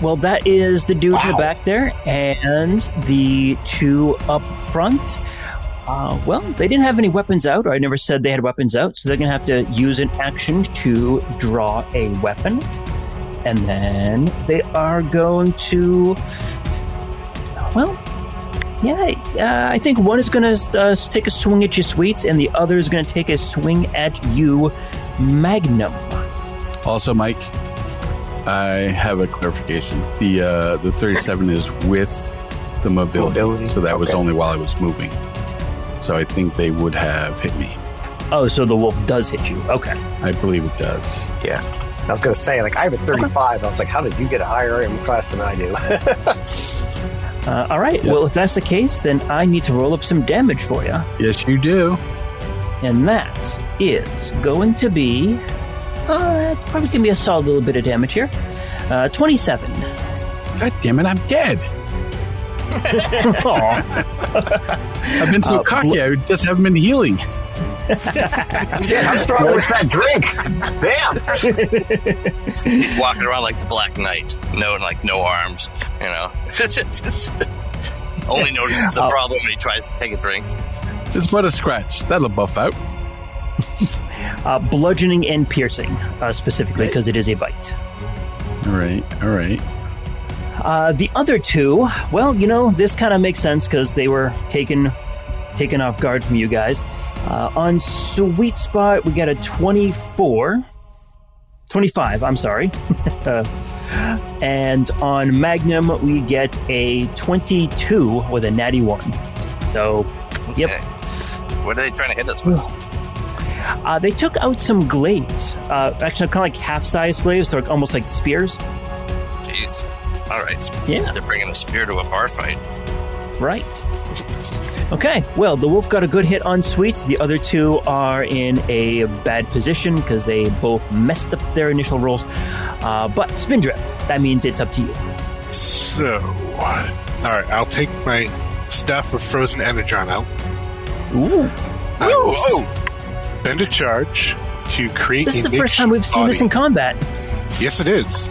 Well, that is the dude in the back there, and the two up front. Well, they didn't have any weapons out, or I never said they had weapons out, so they're going to have to use an action to draw a weapon. And then they are going to... Well, yeah, I think one is going to take a swing at you, Sweets, and the other is going to take a swing at you, Magnum. Also, Mike, I have a clarification. The 37 is with the mobility. So that was only while I was moving. So I think they would have hit me. Oh, so the wolf does hit you. Okay. I believe it does. Yeah. I was going to say, I have a 35. Okay. I was like, how did you get a higher M class than I do? All right. Yep. Well, if that's the case, then I need to roll up some damage for you. Yes, you do. And that is going to be... it's probably going to be a solid little bit of damage here. 27. God damn it, I'm dead. I've been so cocky, I just haven't been healing. How strong was that drink? Damn. He's walking around like the Black Knight, no arms, Only notices the problem when he tries to take a drink. It's but a scratch. That'll buff out. Bludgeoning and piercing, specifically, because it is a bite. All right. The other two, well, this kind of makes sense because they were taken off guard from you guys. On Sweet Spot, we got a 25, I'm sorry. And on Magnum, we get a 22 with a natty 1. So, okay. Yep. What are they trying to hit us with? They took out some glaives. Actually, kind of like half-size glaives. They're almost like spears. Jeez. All right. Yeah. They're bringing a spear to a bar fight. Right. Okay. Well, the wolf got a good hit on Sweets. The other two are in a bad position because they both messed up their initial rolls. But Spindrift, that means it's up to you. So, all right. I'll take my Staff of Frozen Energon out. Ooh. Spend a charge to create This is the first time we've seen this in combat. Yes, it is.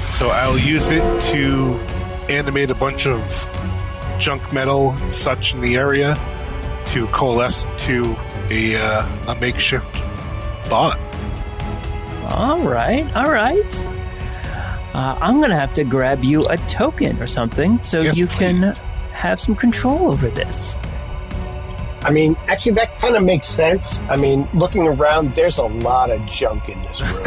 So I'll use it to animate a bunch of junk metal and such in the area to coalesce to a makeshift bot. All right. I'm going to have to grab you a token or something so you can have some control over this. I mean, actually, that kind of makes sense. I mean, looking around, there's a lot of junk in this room.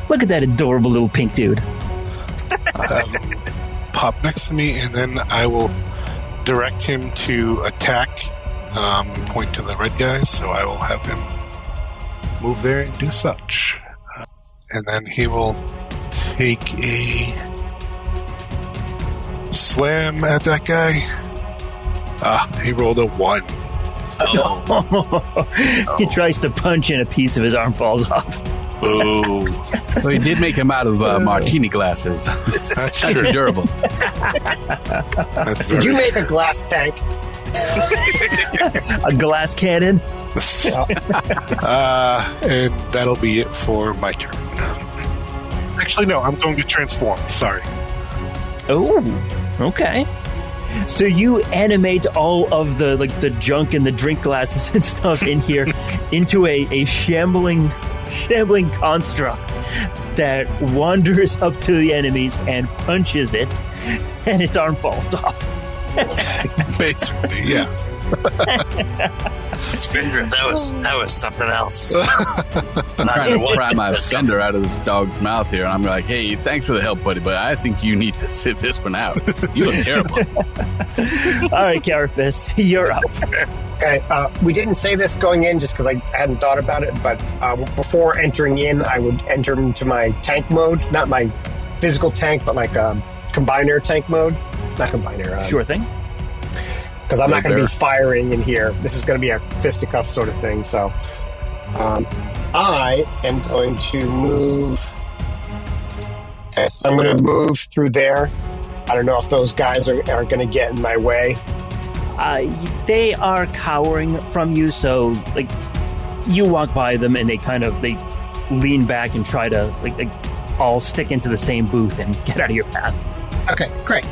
Look at that adorable little pink dude. Pop next to me, and then I will direct him to attack, point to the red guy, so I will have him move there and do such. And then he will take a slam at that guy. He rolled a 1. He tries to punch and a piece of his arm falls off. Boo. So he did make him out of martini glasses. That's They're durable. Did you make a glass tank? A glass cannon? And that'll be it for my turn. Actually, no, I'm going to transform. Sorry. Oh, okay. So you animate all of the junk and the drink glasses and stuff in here into a shambling construct that wanders up to the enemies and punches it, and its arm falls off. Basically, yeah. Spindrift, that was something else. I'm trying to pry my fender out of this dog's mouth here, and I'm like, hey, thanks for the help, buddy, but I think you need to sit this one out. You look terrible. All right, Carapace, you're up. Okay, we didn't say this going in just because I hadn't thought about it, but before entering in, I would enter into my tank mode. Not my physical tank, but like combiner tank mode. Not combiner. Sure thing. Because I'm not going to be firing in here. This is going to be a fisticuff sort of thing. So I am going to move. Okay, so I'm going to move through there. I don't know if those guys are going to get in my way. They are cowering from you, so like you walk by them and they lean back and try to like all stick into the same booth and get out of your path. Okay, great.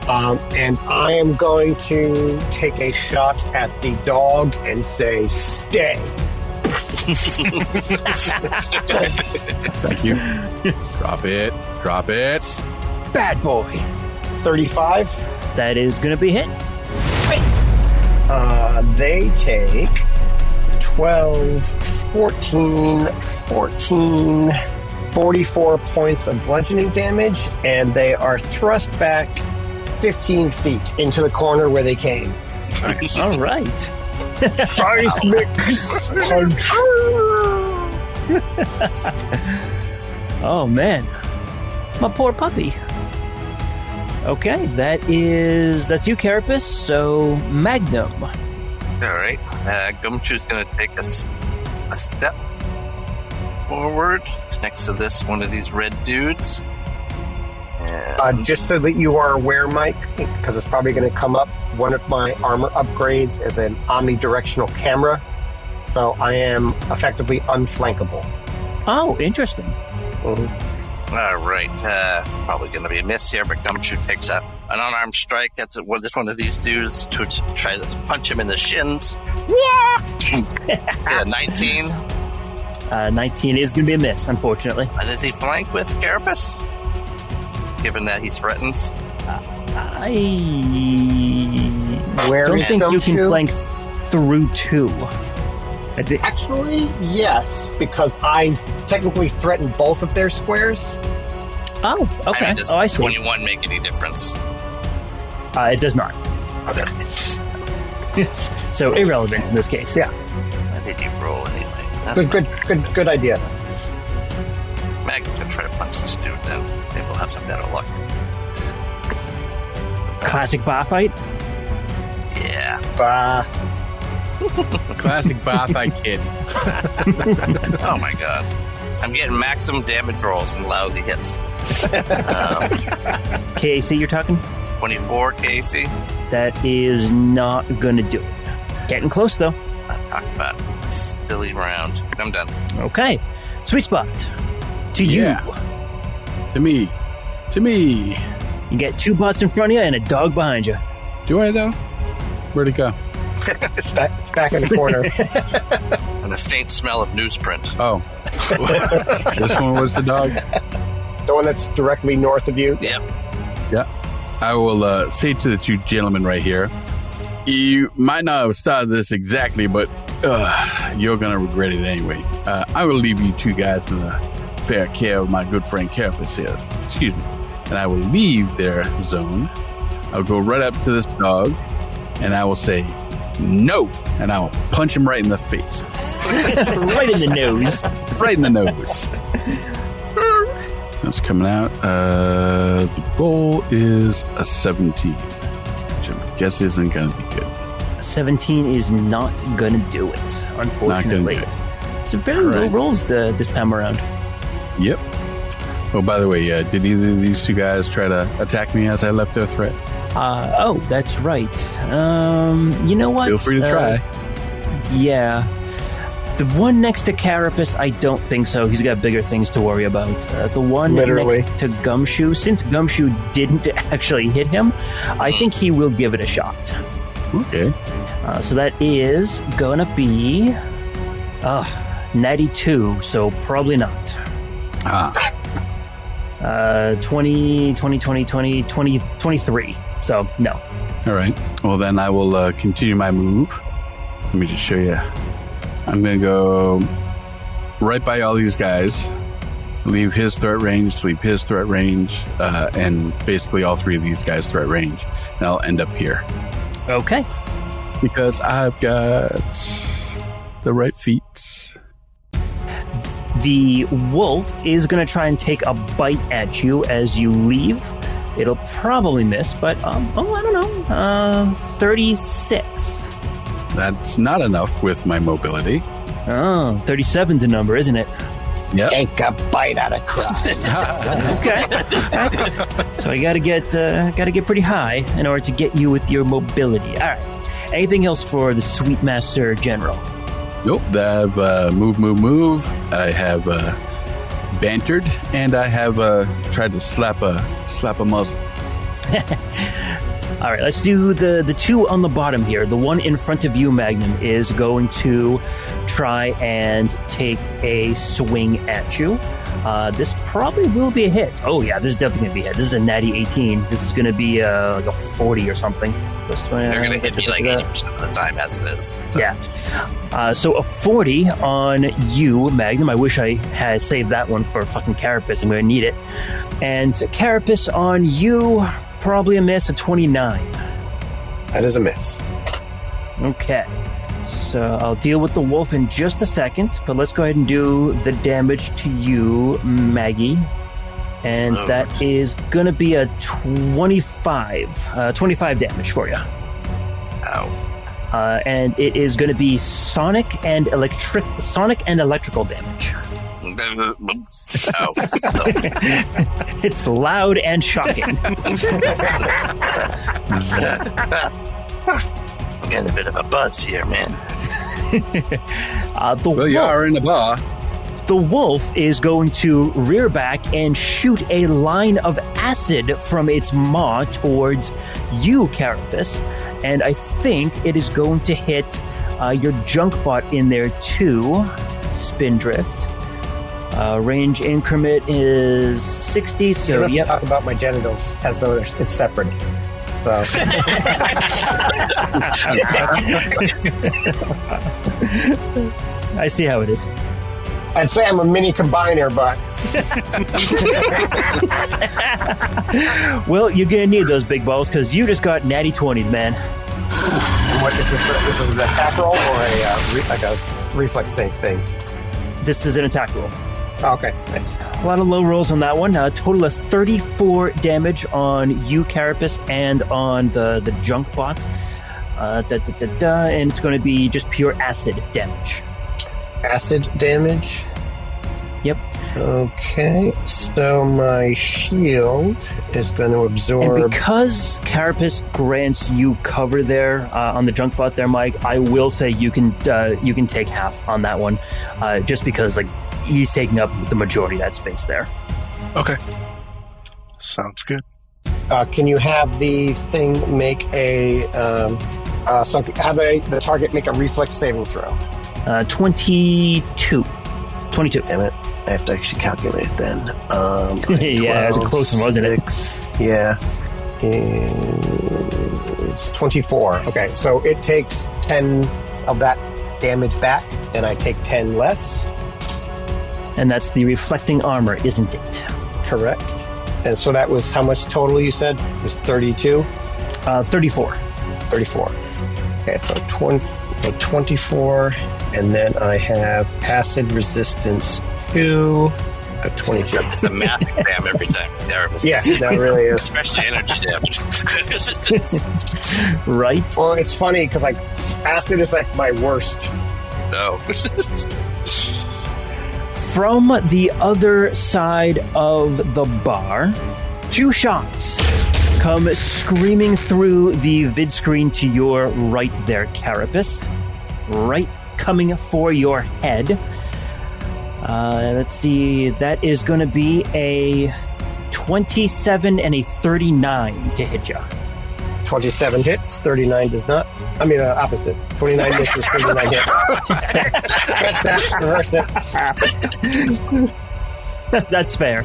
And I am going to take a shot at the dog and say, stay. Thank you. Drop it. Bad boy. 35. That is going to be hit. They take 12, 14, 44 points of bludgeoning damage, and they are thrust back 15 feet into the corner where they came. Nice. All right. Ice mix punch. Oh, man. My poor puppy. Okay, that's you, Carapace. So, Magnum. All right. Gumshoe's going to take a step forward next to one of these red dudes. Just so that you are aware, Mike, because it's probably going to come up, one of my armor upgrades is an omnidirectional camera, so I am effectively unflankable. Oh, interesting. Mm-hmm. All right. It's probably going to be a miss here, but Gumshoe takes an unarmed strike at one of these dudes to try to punch him in the shins. Yeah, 19. 19 is going to be a miss, unfortunately. Does he flank with Carapace? Given that he threatens? I don't think you can flank through 2. Actually, yes, because I technically threatened both of their squares. Oh, okay. I mean, does I see. 21 make any difference? It does not. Okay. So irrelevant in this case. Yeah. I did you roll anyway? That's Good idea. Mag can try to punch this dude, then maybe we'll have some better luck. Classic bar fight? Yeah. Classic bar fight kid. Oh my god. I'm getting maximum damage rolls and lousy hits. KAC you're talking? 24 KAC? That is not going to do it. Getting close, though. Not talking about a silly round. I'm done. Okay. Sweet spot. To you. To me. You get 2 bots in front of you and a dog behind you. Do I, though? Where'd it go? It's back in the corner. And a faint smell of newsprint. Oh. This one was the dog? The one that's directly north of you? Yep. Yeah. I will say to the two gentlemen right here, you might not have started this exactly, but you're going to regret it anyway. I will leave you two guys in the fair care of my good friend Carapace here. Excuse me. And I will leave their zone. I'll go right up to this dog, and I will say, no! And I will punch him right in the face. Right in the nose. Right in the nose. That's coming out. The roll is a 17, which I guess isn't going to be good. 17 is not going to do it, unfortunately. It's a very low rolls this time around. Yep. Oh, by the way, did either of these two guys try to attack me as I left their threat? Oh, that's right. You know what? Feel free to try. Yeah. The one next to Carapace, I don't think so. He's got bigger things to worry about. The one next to Gumshoe, since Gumshoe didn't actually hit him, I think he will give it a shot. Okay. So that is gonna be 92, so probably not. 20, 23. So, no. All right. Well, then I will continue my move. Let me just show you. I'm going to go right by all these guys, leave his threat range, leave his threat range, and basically all three of these guys' threat range. And I'll end up here. Okay. Because I've got the right feats. The wolf is going to try and take a bite at you as you leave. It'll probably miss, but, I don't know, 36. That's not enough with my mobility. Oh, 37's a number, isn't it? Yep. Take a bite out of crust. Okay. So I gotta get pretty high in order to get you with your mobility. All right. Anything else for the Sweet Master General? Nope. I've move. I have bantered, and I have tried to slap a muzzle. All right, let's do the two on the bottom here. The one in front of you, Magnum, is going to try and take a swing at you. This probably will be a hit. Oh, yeah, this is definitely going to be a hit. This is a natty 18. This is going to be like a 40 or something. They're going to hit me like 80% of the time as it is. So. Yeah. So a 40 on you, Magnum. I wish I had saved that one for fucking Carapace. I'm going to need it. And Carapace on you... Probably a miss, a 29. That is a miss. Okay. So I'll deal with the wolf in just a second, but let's go ahead and do the damage to you, Maggie. And that is going to be a 25 damage for you. Ow. And it is going to be sonic and electrical damage. Oh. It's loud and shocking. I'm getting a bit of a buzz here, man. You are in the bar. The wolf is going to rear back and shoot a line of acid from its maw towards you, Carapace. And I think it is going to hit your junk bot in there too, Spindrift. Range increment is 60, so you don't have to talk about my genitals as though it's separate. So. I see how it is. I'd say I'm a mini combiner, but... Well, you're going to need those big balls because you just got natty 20, man. What is this? This is an attack roll or a reflex save thing? This is an attack roll. Oh, okay, nice. A lot of low rolls on that one. A total of 34 damage on you, Carapace, and on the junk bot. And it's going to be just pure acid damage. Acid damage? Yep. Okay, so my shield is going to absorb... And because Carapace grants you cover there on the junk bot there, Mike, I will say you can take half on that one, just because he's taking up the majority of that space there. Okay. Sounds good. Can you have the thing make a So have the target make a reflex saving throw. 22. 22. Damn it. I have to actually calculate it then. Yeah, it was a close one, wasn't it? Yeah. It's 24. Okay, so it takes 10 of that damage back, and I take 10 less. And that's the reflecting armor, isn't it? Correct. And so that was how much total you said? It was 32? 34. 34. Okay, so 24, and then I have acid resistance 2. 22. It's a math exam every time. Yeah, that really is. Especially energy damage. Right? Well, it's funny because like acid is like my worst. No. From the other side of the bar, 2 shots come screaming through the vid screen to your right there, Carapace. Right coming for your head. Let's see, that is going to be a 27 and a 39 to hit you. 27 hits, 39 does not. I mean, opposite. 29 misses, 39 hits. Reverse it. That's fair.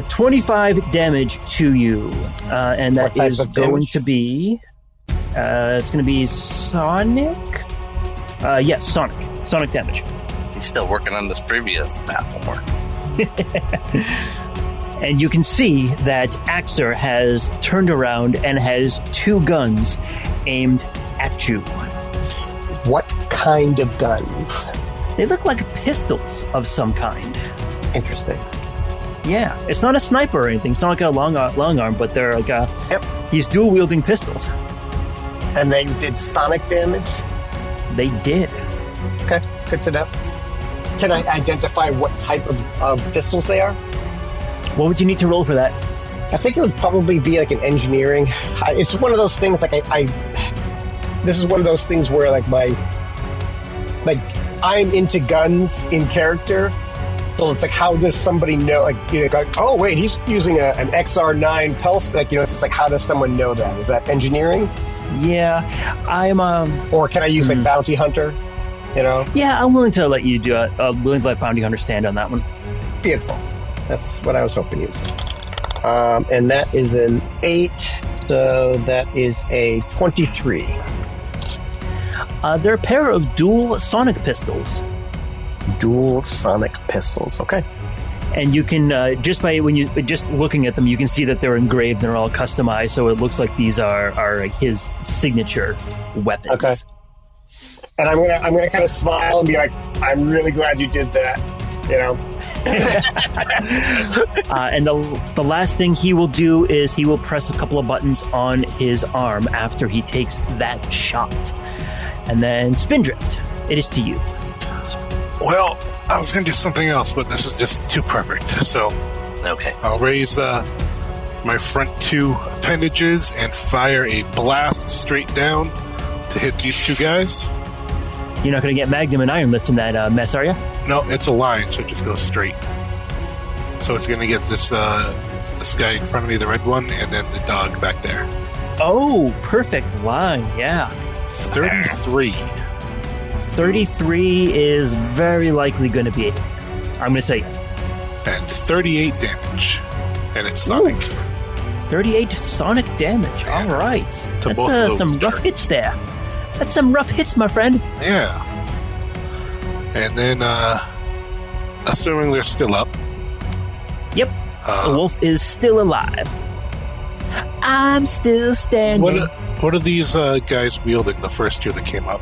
25 damage to you. And that is going to be... it's going to be Sonic? Yes, Sonic. Sonic damage. He's still working on this previous math homework. And you can see that Axer has turned around and has 2 guns aimed at you. What kind of guns? They look like pistols of some kind. Interesting. Yeah, it's not a sniper or anything. It's not like a long arm, but they're like a... Yep. He's dual-wielding pistols. And they did sonic damage? They did. Okay, good to know. Can I identify what type of pistols they are? What would you need to roll for that? I think it would probably be like an engineering. It's one of those things like this is one of those things where like I'm into guns in character. So it's like, how does somebody know? Like, oh wait, he's using an XR9 pulse. Like, it's just like, how does someone know that? Is that engineering? Yeah, I'm. Or can I use like bounty hunter? Yeah, I'm willing to let you do it. Willing to let bounty hunter stand on that one. Beautiful. That's what I was hoping you'd say. And that is an 8, so that is a 23. They're a pair of dual sonic pistols. Dual sonic pistols, okay. And you can, just looking at them, you can see that they're engraved and they're all customized, so it looks like these are like his signature weapons. Okay. And I'm gonna kind of smile and be like, I'm really glad you did that, and the last thing he will do is he will press a couple of buttons on his arm after he takes that shot. And then Spindrift, it is to you. Well, I was going to do something else, but this is just too perfect. So, okay, I'll raise my front 2 appendages and fire a blast straight down to hit these 2 guys. You're not going to get Magnum and IronLift in that mess, are you? No, it's a line, so it just goes straight. So it's going to get this guy in front of me, the red one, and then the dog back there. Oh, perfect line, yeah. 33. 33 is very likely going to be a hit. I'm going to say yes. And 38 damage. And it's Sonic. Ooh, 38 Sonic damage. Yeah. All right. That's some rough hits there. That's some rough hits, my friend. Yeah. And then, assuming they're still up. Yep. The wolf is still alive. I'm still standing. What are these guys wielding, the first 2 that came up?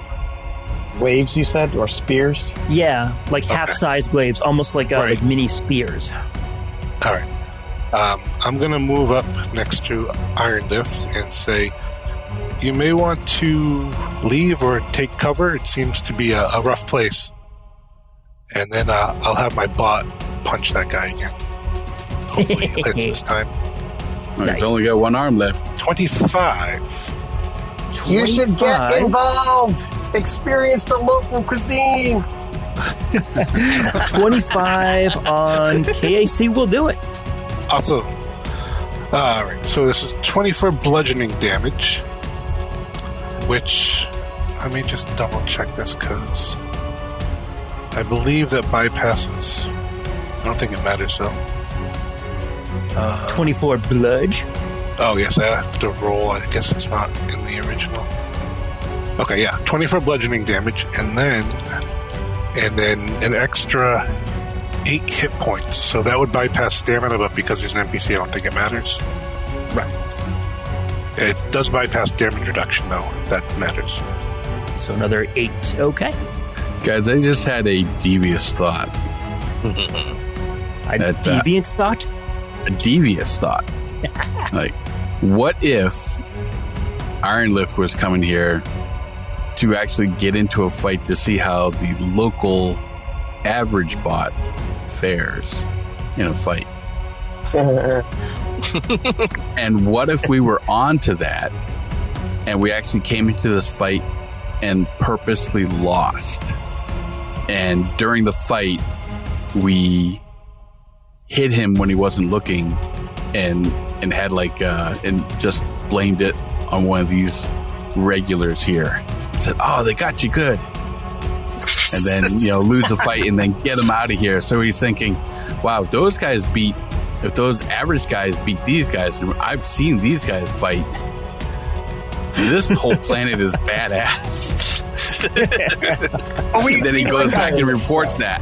Glaives, you said? Or spears? Yeah, like half-size glaives, almost like like mini spears. All right. I'm going to move up next to IronLift and say, you may want to leave or take cover. It seems to be a rough place. And then I'll have my bot punch that guy again. Hopefully he hits this time. Nice. You've only got 1 arm left. 25. You should get involved. Experience the local cuisine. 25 on KAC will do it. Awesome. All right, so this is 24 bludgeoning damage. which, let me just double check this because I believe that bypasses. I don't think it matters though. 24 bludge. Oh yes, I have to roll. I guess it's not in the original. Okay, yeah, 24 bludgeoning damage, and then an extra 8 hit points. So that would bypass stamina, but because there's an NPC, I don't think it matters. Right. It does bypass damage reduction, though, if that matters. So another 8. Okay. Guys, I just had a devious thought. A deviant thought? A devious thought. Like, what if IronLift was coming here to actually get into a fight to see how the local average bot fares in a fight? And what if we were onto that and we actually came into this fight and purposely lost, and during the fight we hit him when he wasn't looking and had and just blamed it on one of these regulars here, said, oh, they got you good, and then lose the fight and then get him out of here. So he's thinking, wow, if those average guys beat these guys, and I've seen these guys fight, this whole planet is badass. Then he goes back and reports that.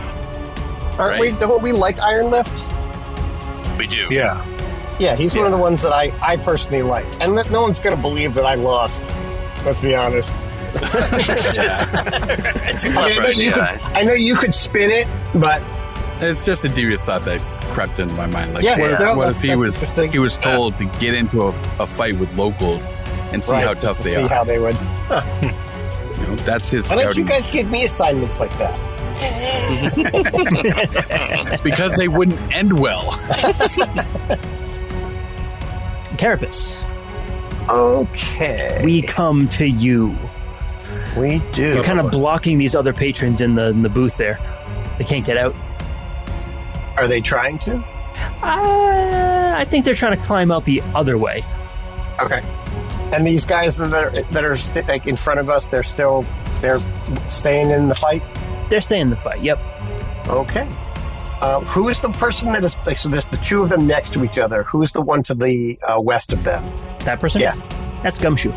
Don't we like IronLift? We do. Yeah. Yeah, he's one of the ones that I personally like. And no one's going to believe that I lost. Let's be honest. I know you could spin it, but it's just a devious thought that crept into my mind. Like, what if he was told to get into a fight with locals and see how tough they are? See how they would. Huh. That's his. Why don't you guys give me assignments like that? Because they wouldn't end well. Carapace. Okay. We come to you. We do. You're kind of blocking these other patrons in the booth there. They can't get out. Are they trying to? I think they're trying to climb out the other way. Okay. And these guys that are like in front of us, they're staying in the fight? They're staying in the fight, yep. Okay. Who is the person that is, so there's the two of them next to each other. Who is the one to the west of them? That person? Yes. That's Gumshoe.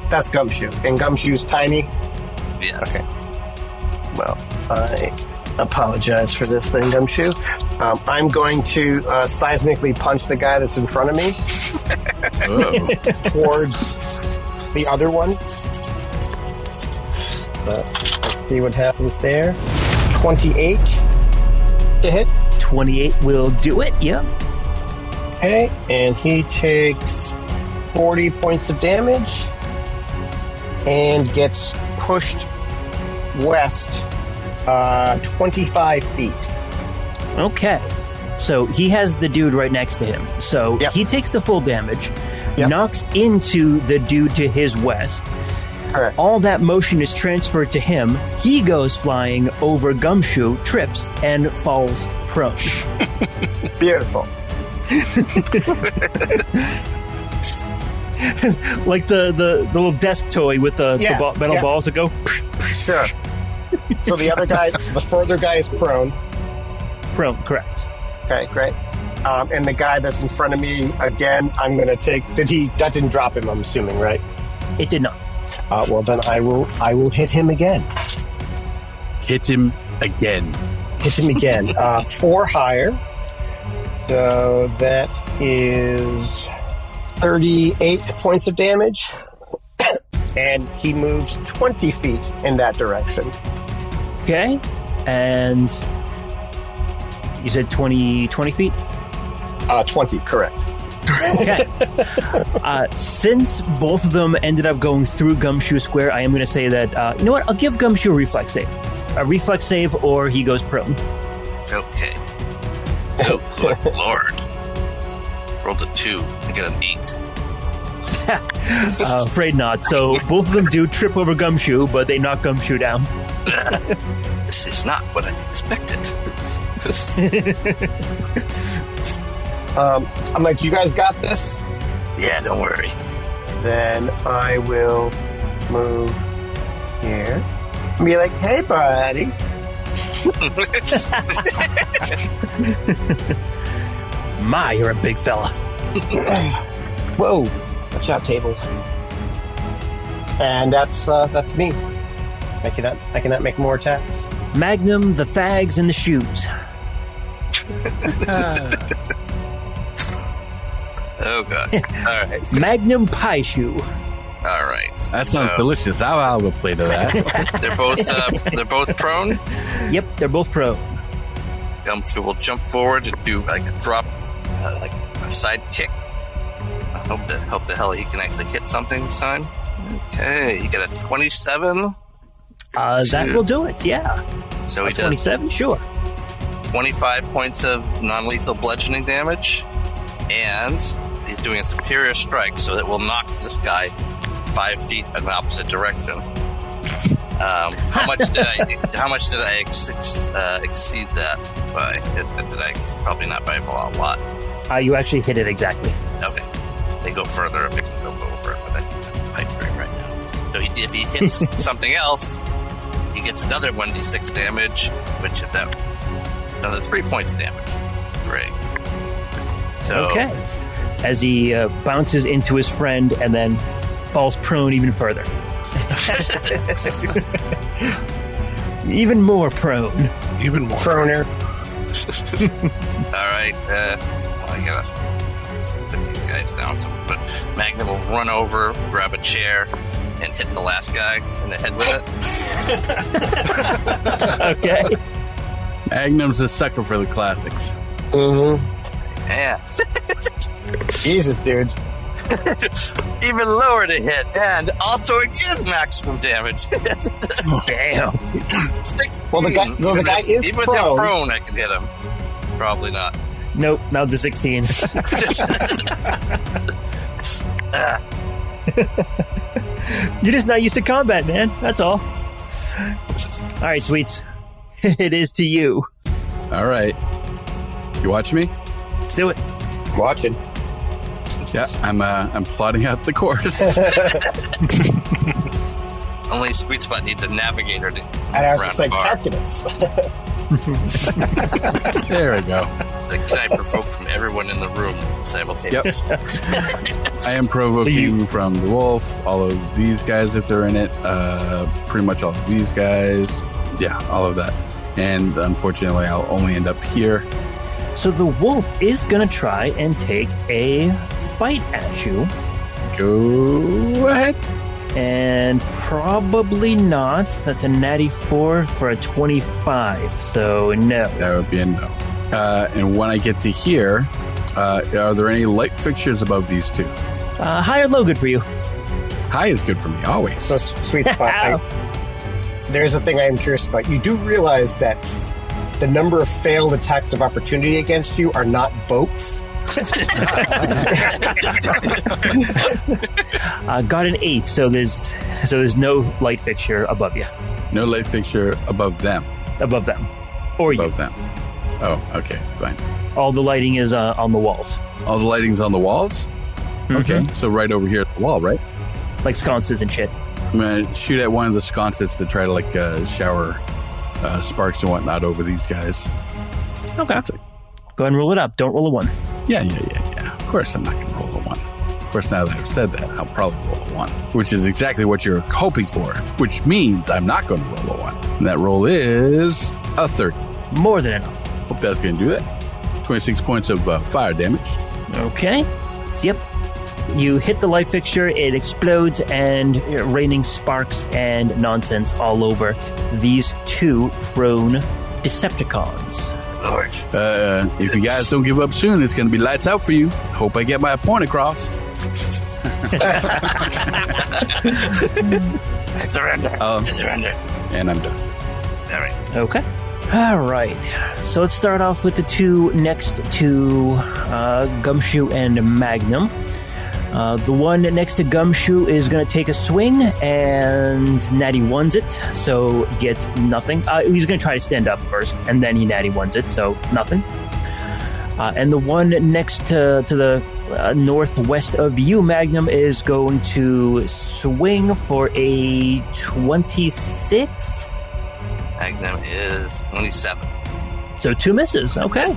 That's Gumshoe. And Gumshoe's tiny? Yes. Okay. Well, I apologize for this thing, Gumshoe. I'm going to seismically punch the guy that's in front of me towards the other one. Let's see what happens there. 28 to hit. 28 will do it, yep. Okay, and he takes 40 points of damage and gets pushed west 25 feet. Okay. So he has the dude right next to him. So he takes the full damage, knocks into the dude to his west. Correct. All that motion is transferred to him. He goes flying over Gumshoe, trips, and falls prone. Beautiful. Like the little desk toy with the metal balls that go. Sure. So the other guy, the further guy is prone. Prone, correct. Okay, great. And the guy that's in front of me, again, I'm going to take... that didn't drop him, I'm assuming, right? It did not. Well, then I will hit him again. Hit him again. 4 higher. So that is 38 points of damage. And he moves 20 feet in that direction. Okay. And you said 20 feet? 20, correct. Okay. Since both of them ended up going through Gumshoe Square, I am going to say that, you know what? I'll give Gumshoe a reflex save. A reflex save, or he goes prone. Okay. Oh, good lord. Rolled a 2. I got an 8. Afraid not. So both of them do trip over Gumshoe, but they knock Gumshoe down. This is not what I expected. I'm like, you guys got this? Yeah, don't worry. Then I will move here. And be like, hey, buddy. My, you're a big fella. Whoa. Watch out, table. And that's me. I cannot make more attacks. Magnum, the fags, and the shoes. Oh, God. All right. Magnum pie shoe. All right. That sounds delicious. I'll have a plate of that. They're both prone? Yep, they're both prone. Gumshoe will jump forward and do like a drop, like a side kick. I hope the hell he can actually hit something this time. Okay, he got a 27. That will do it, yeah. So he 27, sure. 25 points of non-lethal bludgeoning damage, and he's doing a superior strike, so it will knock this guy 5 feet in the opposite direction. How much did I exceed that by? Did I probably not by a lot? You actually hit it exactly. Okay, they go further if it can go over, but that's a pipe dream right now. So if he hits something else, he gets another 1d6 damage, which if that another 3 points of damage. Great. So okay, as he bounces into his friend and then falls prone even further. Even more prone. Even more. Proner. All right. I gotta put these guys down. But Magnum will run over, grab a chair, and hit the last guy in the head with it. Okay. Magnum's a sucker for the classics. Mm-hmm. Yeah. Jesus, dude. Even lower to hit, and also again maximum damage. Damn. 16. Well, the guy is even prone. With him prone, I can hit him. Probably not. Nope, not the 16. You're just not used to combat, man. That's all. All right, Sweets. It is to you. All right. You watch me? Let's do it. Watching. Yeah, I'm plotting out the course. Only Sweet Spot needs a navigator to and I was just like, calculus. There we go. It's like, can I provoke from everyone in the room simultaneously? Yep. I am provoking from the wolf, all of these guys if they're in it, pretty much all of these guys. Yeah, all of that. And unfortunately, I'll only end up here. So the wolf is going to try and take a bite at you. Go ahead. And probably not. That's a natty 4 for a 25. So no. That would be a no. And when I get to here, are there any light fixtures above these two? High or low good for you? High is good for me, always. So, Sweet Spot, there's a thing I am curious about. You do realize that the number of failed attacks of opportunity against you are not boats? Got an 8, so there's no light fixture above you. No light fixture above them. Above them. Or above you. them. Oh, okay, fine. All the lighting is on the walls. All the lighting's on the walls? Mm-hmm. Okay, so right over here at the wall, right? Like sconces and shit. I'm going to shoot at one of the sconces to try to shower sparks and whatnot over these guys. Okay. Go ahead and roll it up. Don't roll a 1. Yeah. Of course I'm not going to roll a 1. Of course, now that I've said that, I'll probably roll a 1, which is exactly what you're hoping for, which means I'm not going to roll a 1. And that roll is a 30. More than enough. Hope that's going to do that. 26 points of fire damage. Okay. Yep. You hit the light fixture, it explodes, and raining sparks and nonsense all over these two prone Decepticons. Lord. If you guys don't give up soon, it's going to be lights out for you. Hope I get my point across. I surrender. I surrender. And I'm done. All right. Okay. All right. So let's start off with the two next to Gumshoe and Magnum. The one next to Gumshoe is going to take a swing, and natty 1s it, so gets nothing. He's going to try to stand up first, and then he natty 1s it, so nothing. And the one next to the northwest of you, Magnum is going to swing for a 26. Magnum is 27. So 2 misses. Okay.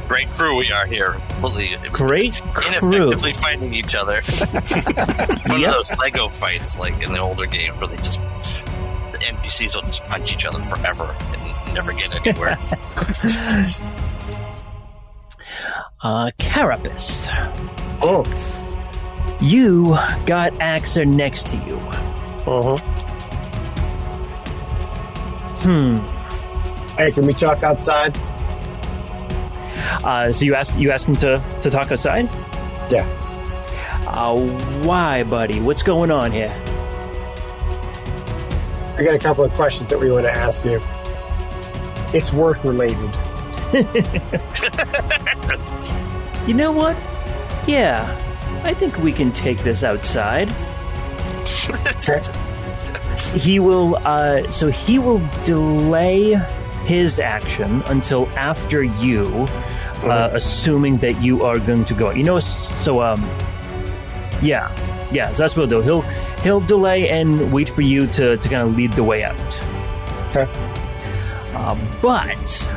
Great crew we are here. Completely ineffectively fighting each other. One of those Lego fights, like in the older games, where the NPCs will just punch each other forever and never get anywhere. Carapace. Oh. You got Axer next to you. Hey, can we talk outside? So you ask him to talk outside? Yeah. Why, buddy? What's going on here? I got a couple of questions that we want to ask you. It's work related. You know what? Yeah, I think we can take this outside. He will delay his action until after you, assuming that you are going to go. So that's what he'll do. He'll delay and wait for you to kind of lead the way out. Okay. But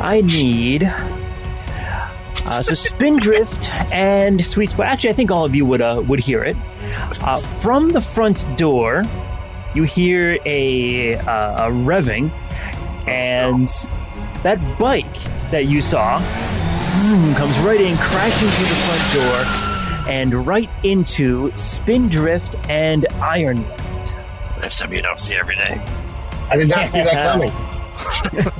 I need so Spindrift and Sweet Spot. Actually, I think all of you would hear it. From the front door, you hear a revving, and that bike that you saw comes right in, crashing through the front door, and right into Spindrift and IronLift. That's something you don't see every day. I did not see that coming.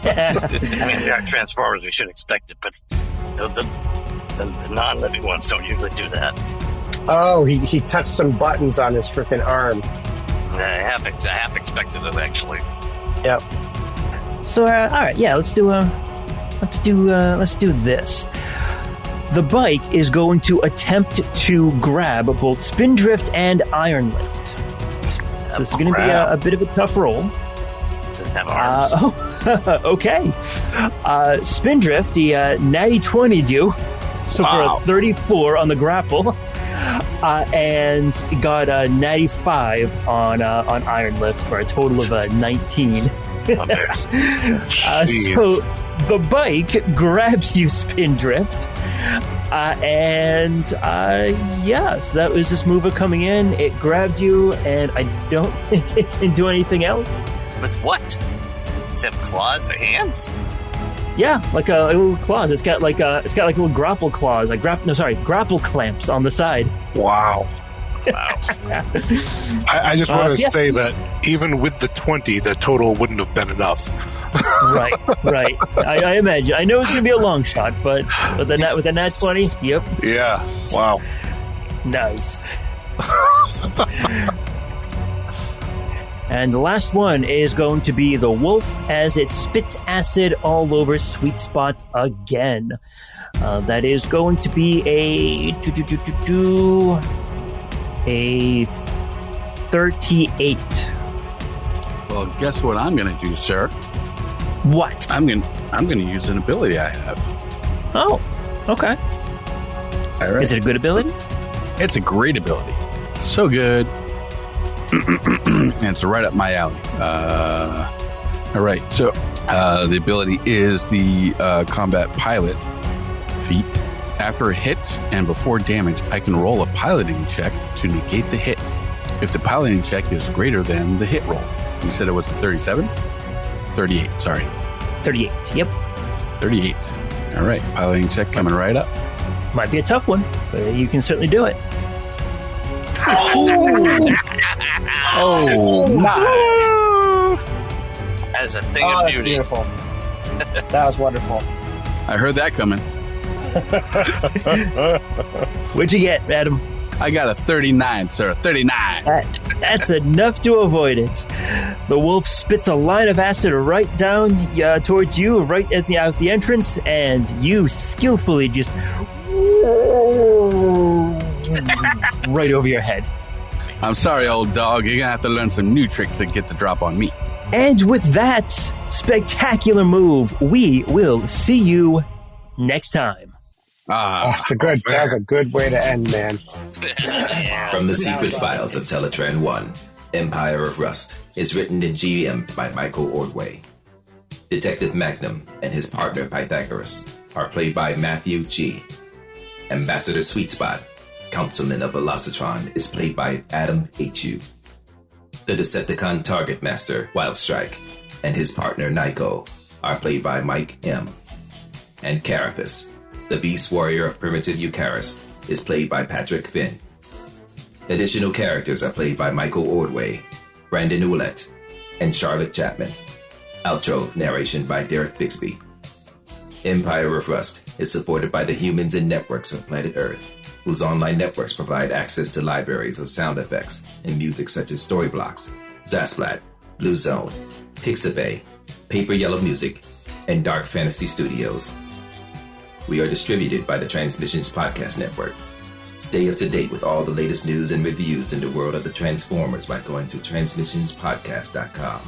I mean, we are Transformers, we should expect it, but the non-living ones don't usually do that. Oh, he touched some buttons on his freaking arm. I half expected it, actually. Yep. So, all right, yeah, let's do this. The bike is going to attempt to grab both Spindrift and IronLift. So this is going to be a bit of a tough roll. Doesn't have arms. Okay. Spindrift, he natty 20'd you. So for a 34 on the grapple. And got a natty 5 on IronLift for a total of 19. So the bike grabs you, Spindrift. Yes, that was this mover coming in. It grabbed you, and I don't think it can do anything else. With what? Does it have claws or hands? Yeah, like a little claws. It's got like little grapple claws, grapple clamps on the side. Wow. I just want to say that even with the 20, the total wouldn't have been enough. Right. I imagine. I know it's going to be a long shot, but with the nat 20, yep. Yeah. Wow. Nice. And the last one is going to be the wolf as it spits acid all over Sweet Spot again. That is going to be a 38. Well, guess what I'm going to do, sir? What? I'm going to use an ability I have. Oh, okay. All right. Is it a good ability? It's a great ability. So good. And it's right up my alley. All right. So the ability is the combat pilot feat. After a hit and before damage, I can roll a piloting check to negate the hit. If the piloting check is greater than the hit roll. You said it was 37? 38, sorry. 38, yep. 38. All right. Piloting check coming right up. Might be a tough one, but you can certainly do it. Oh my! As a thing of beauty. Beautiful. That was wonderful. I heard that coming. What'd you get, Adam? I got a 39, sir. 39. That's enough to avoid it. The wolf spits a line of acid right down towards you, right at the entrance, and you skillfully just right over your head. I'm sorry, old dog. You're going to have to learn some new tricks to get the drop on me. And with that spectacular move, we will see you next time. That was a good way to end, man. From the secret files of Teletran 1, Empire of Rust is written and GM'd by Michael Ordway. Detective Magnum and his partner Pythagoras are played by Matthew G. Ambassador Sweetspot, Councilman of Velocitron, is played by Adam H.U. The Decepticon Target Master, Wildstrike, and his partner Nico are played by Mike M. And Carapace, the Beast Warrior of Primitive Eucharist, is played by Patrick Finn. Additional characters are played by Michael Ordway, Brandon Ouellette, and Charlotte Chapman. Outro narration by Derek Bixby. Empire of Rust is supported by the humans and networks of planet Earth, whose online networks provide access to libraries of sound effects and music such as Storyblocks, Zasplat, Blue Zone, Pixabay, Paper Yellow Music, and Dark Fantasy Studios. We are distributed by the Transmissions Podcast Network. Stay up to date with all the latest news and reviews in the world of the Transformers by going to transmissionspodcast.com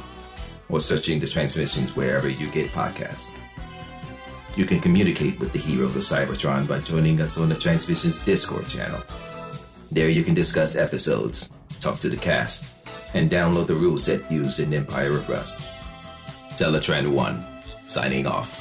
or searching the Transmissions wherever you get podcasts. You can communicate with the heroes of Cybertron by joining us on the Transmissions Discord channel. There you can discuss episodes, talk to the cast, and download the rule set used in Empire of Rust. Teletran 1, signing off.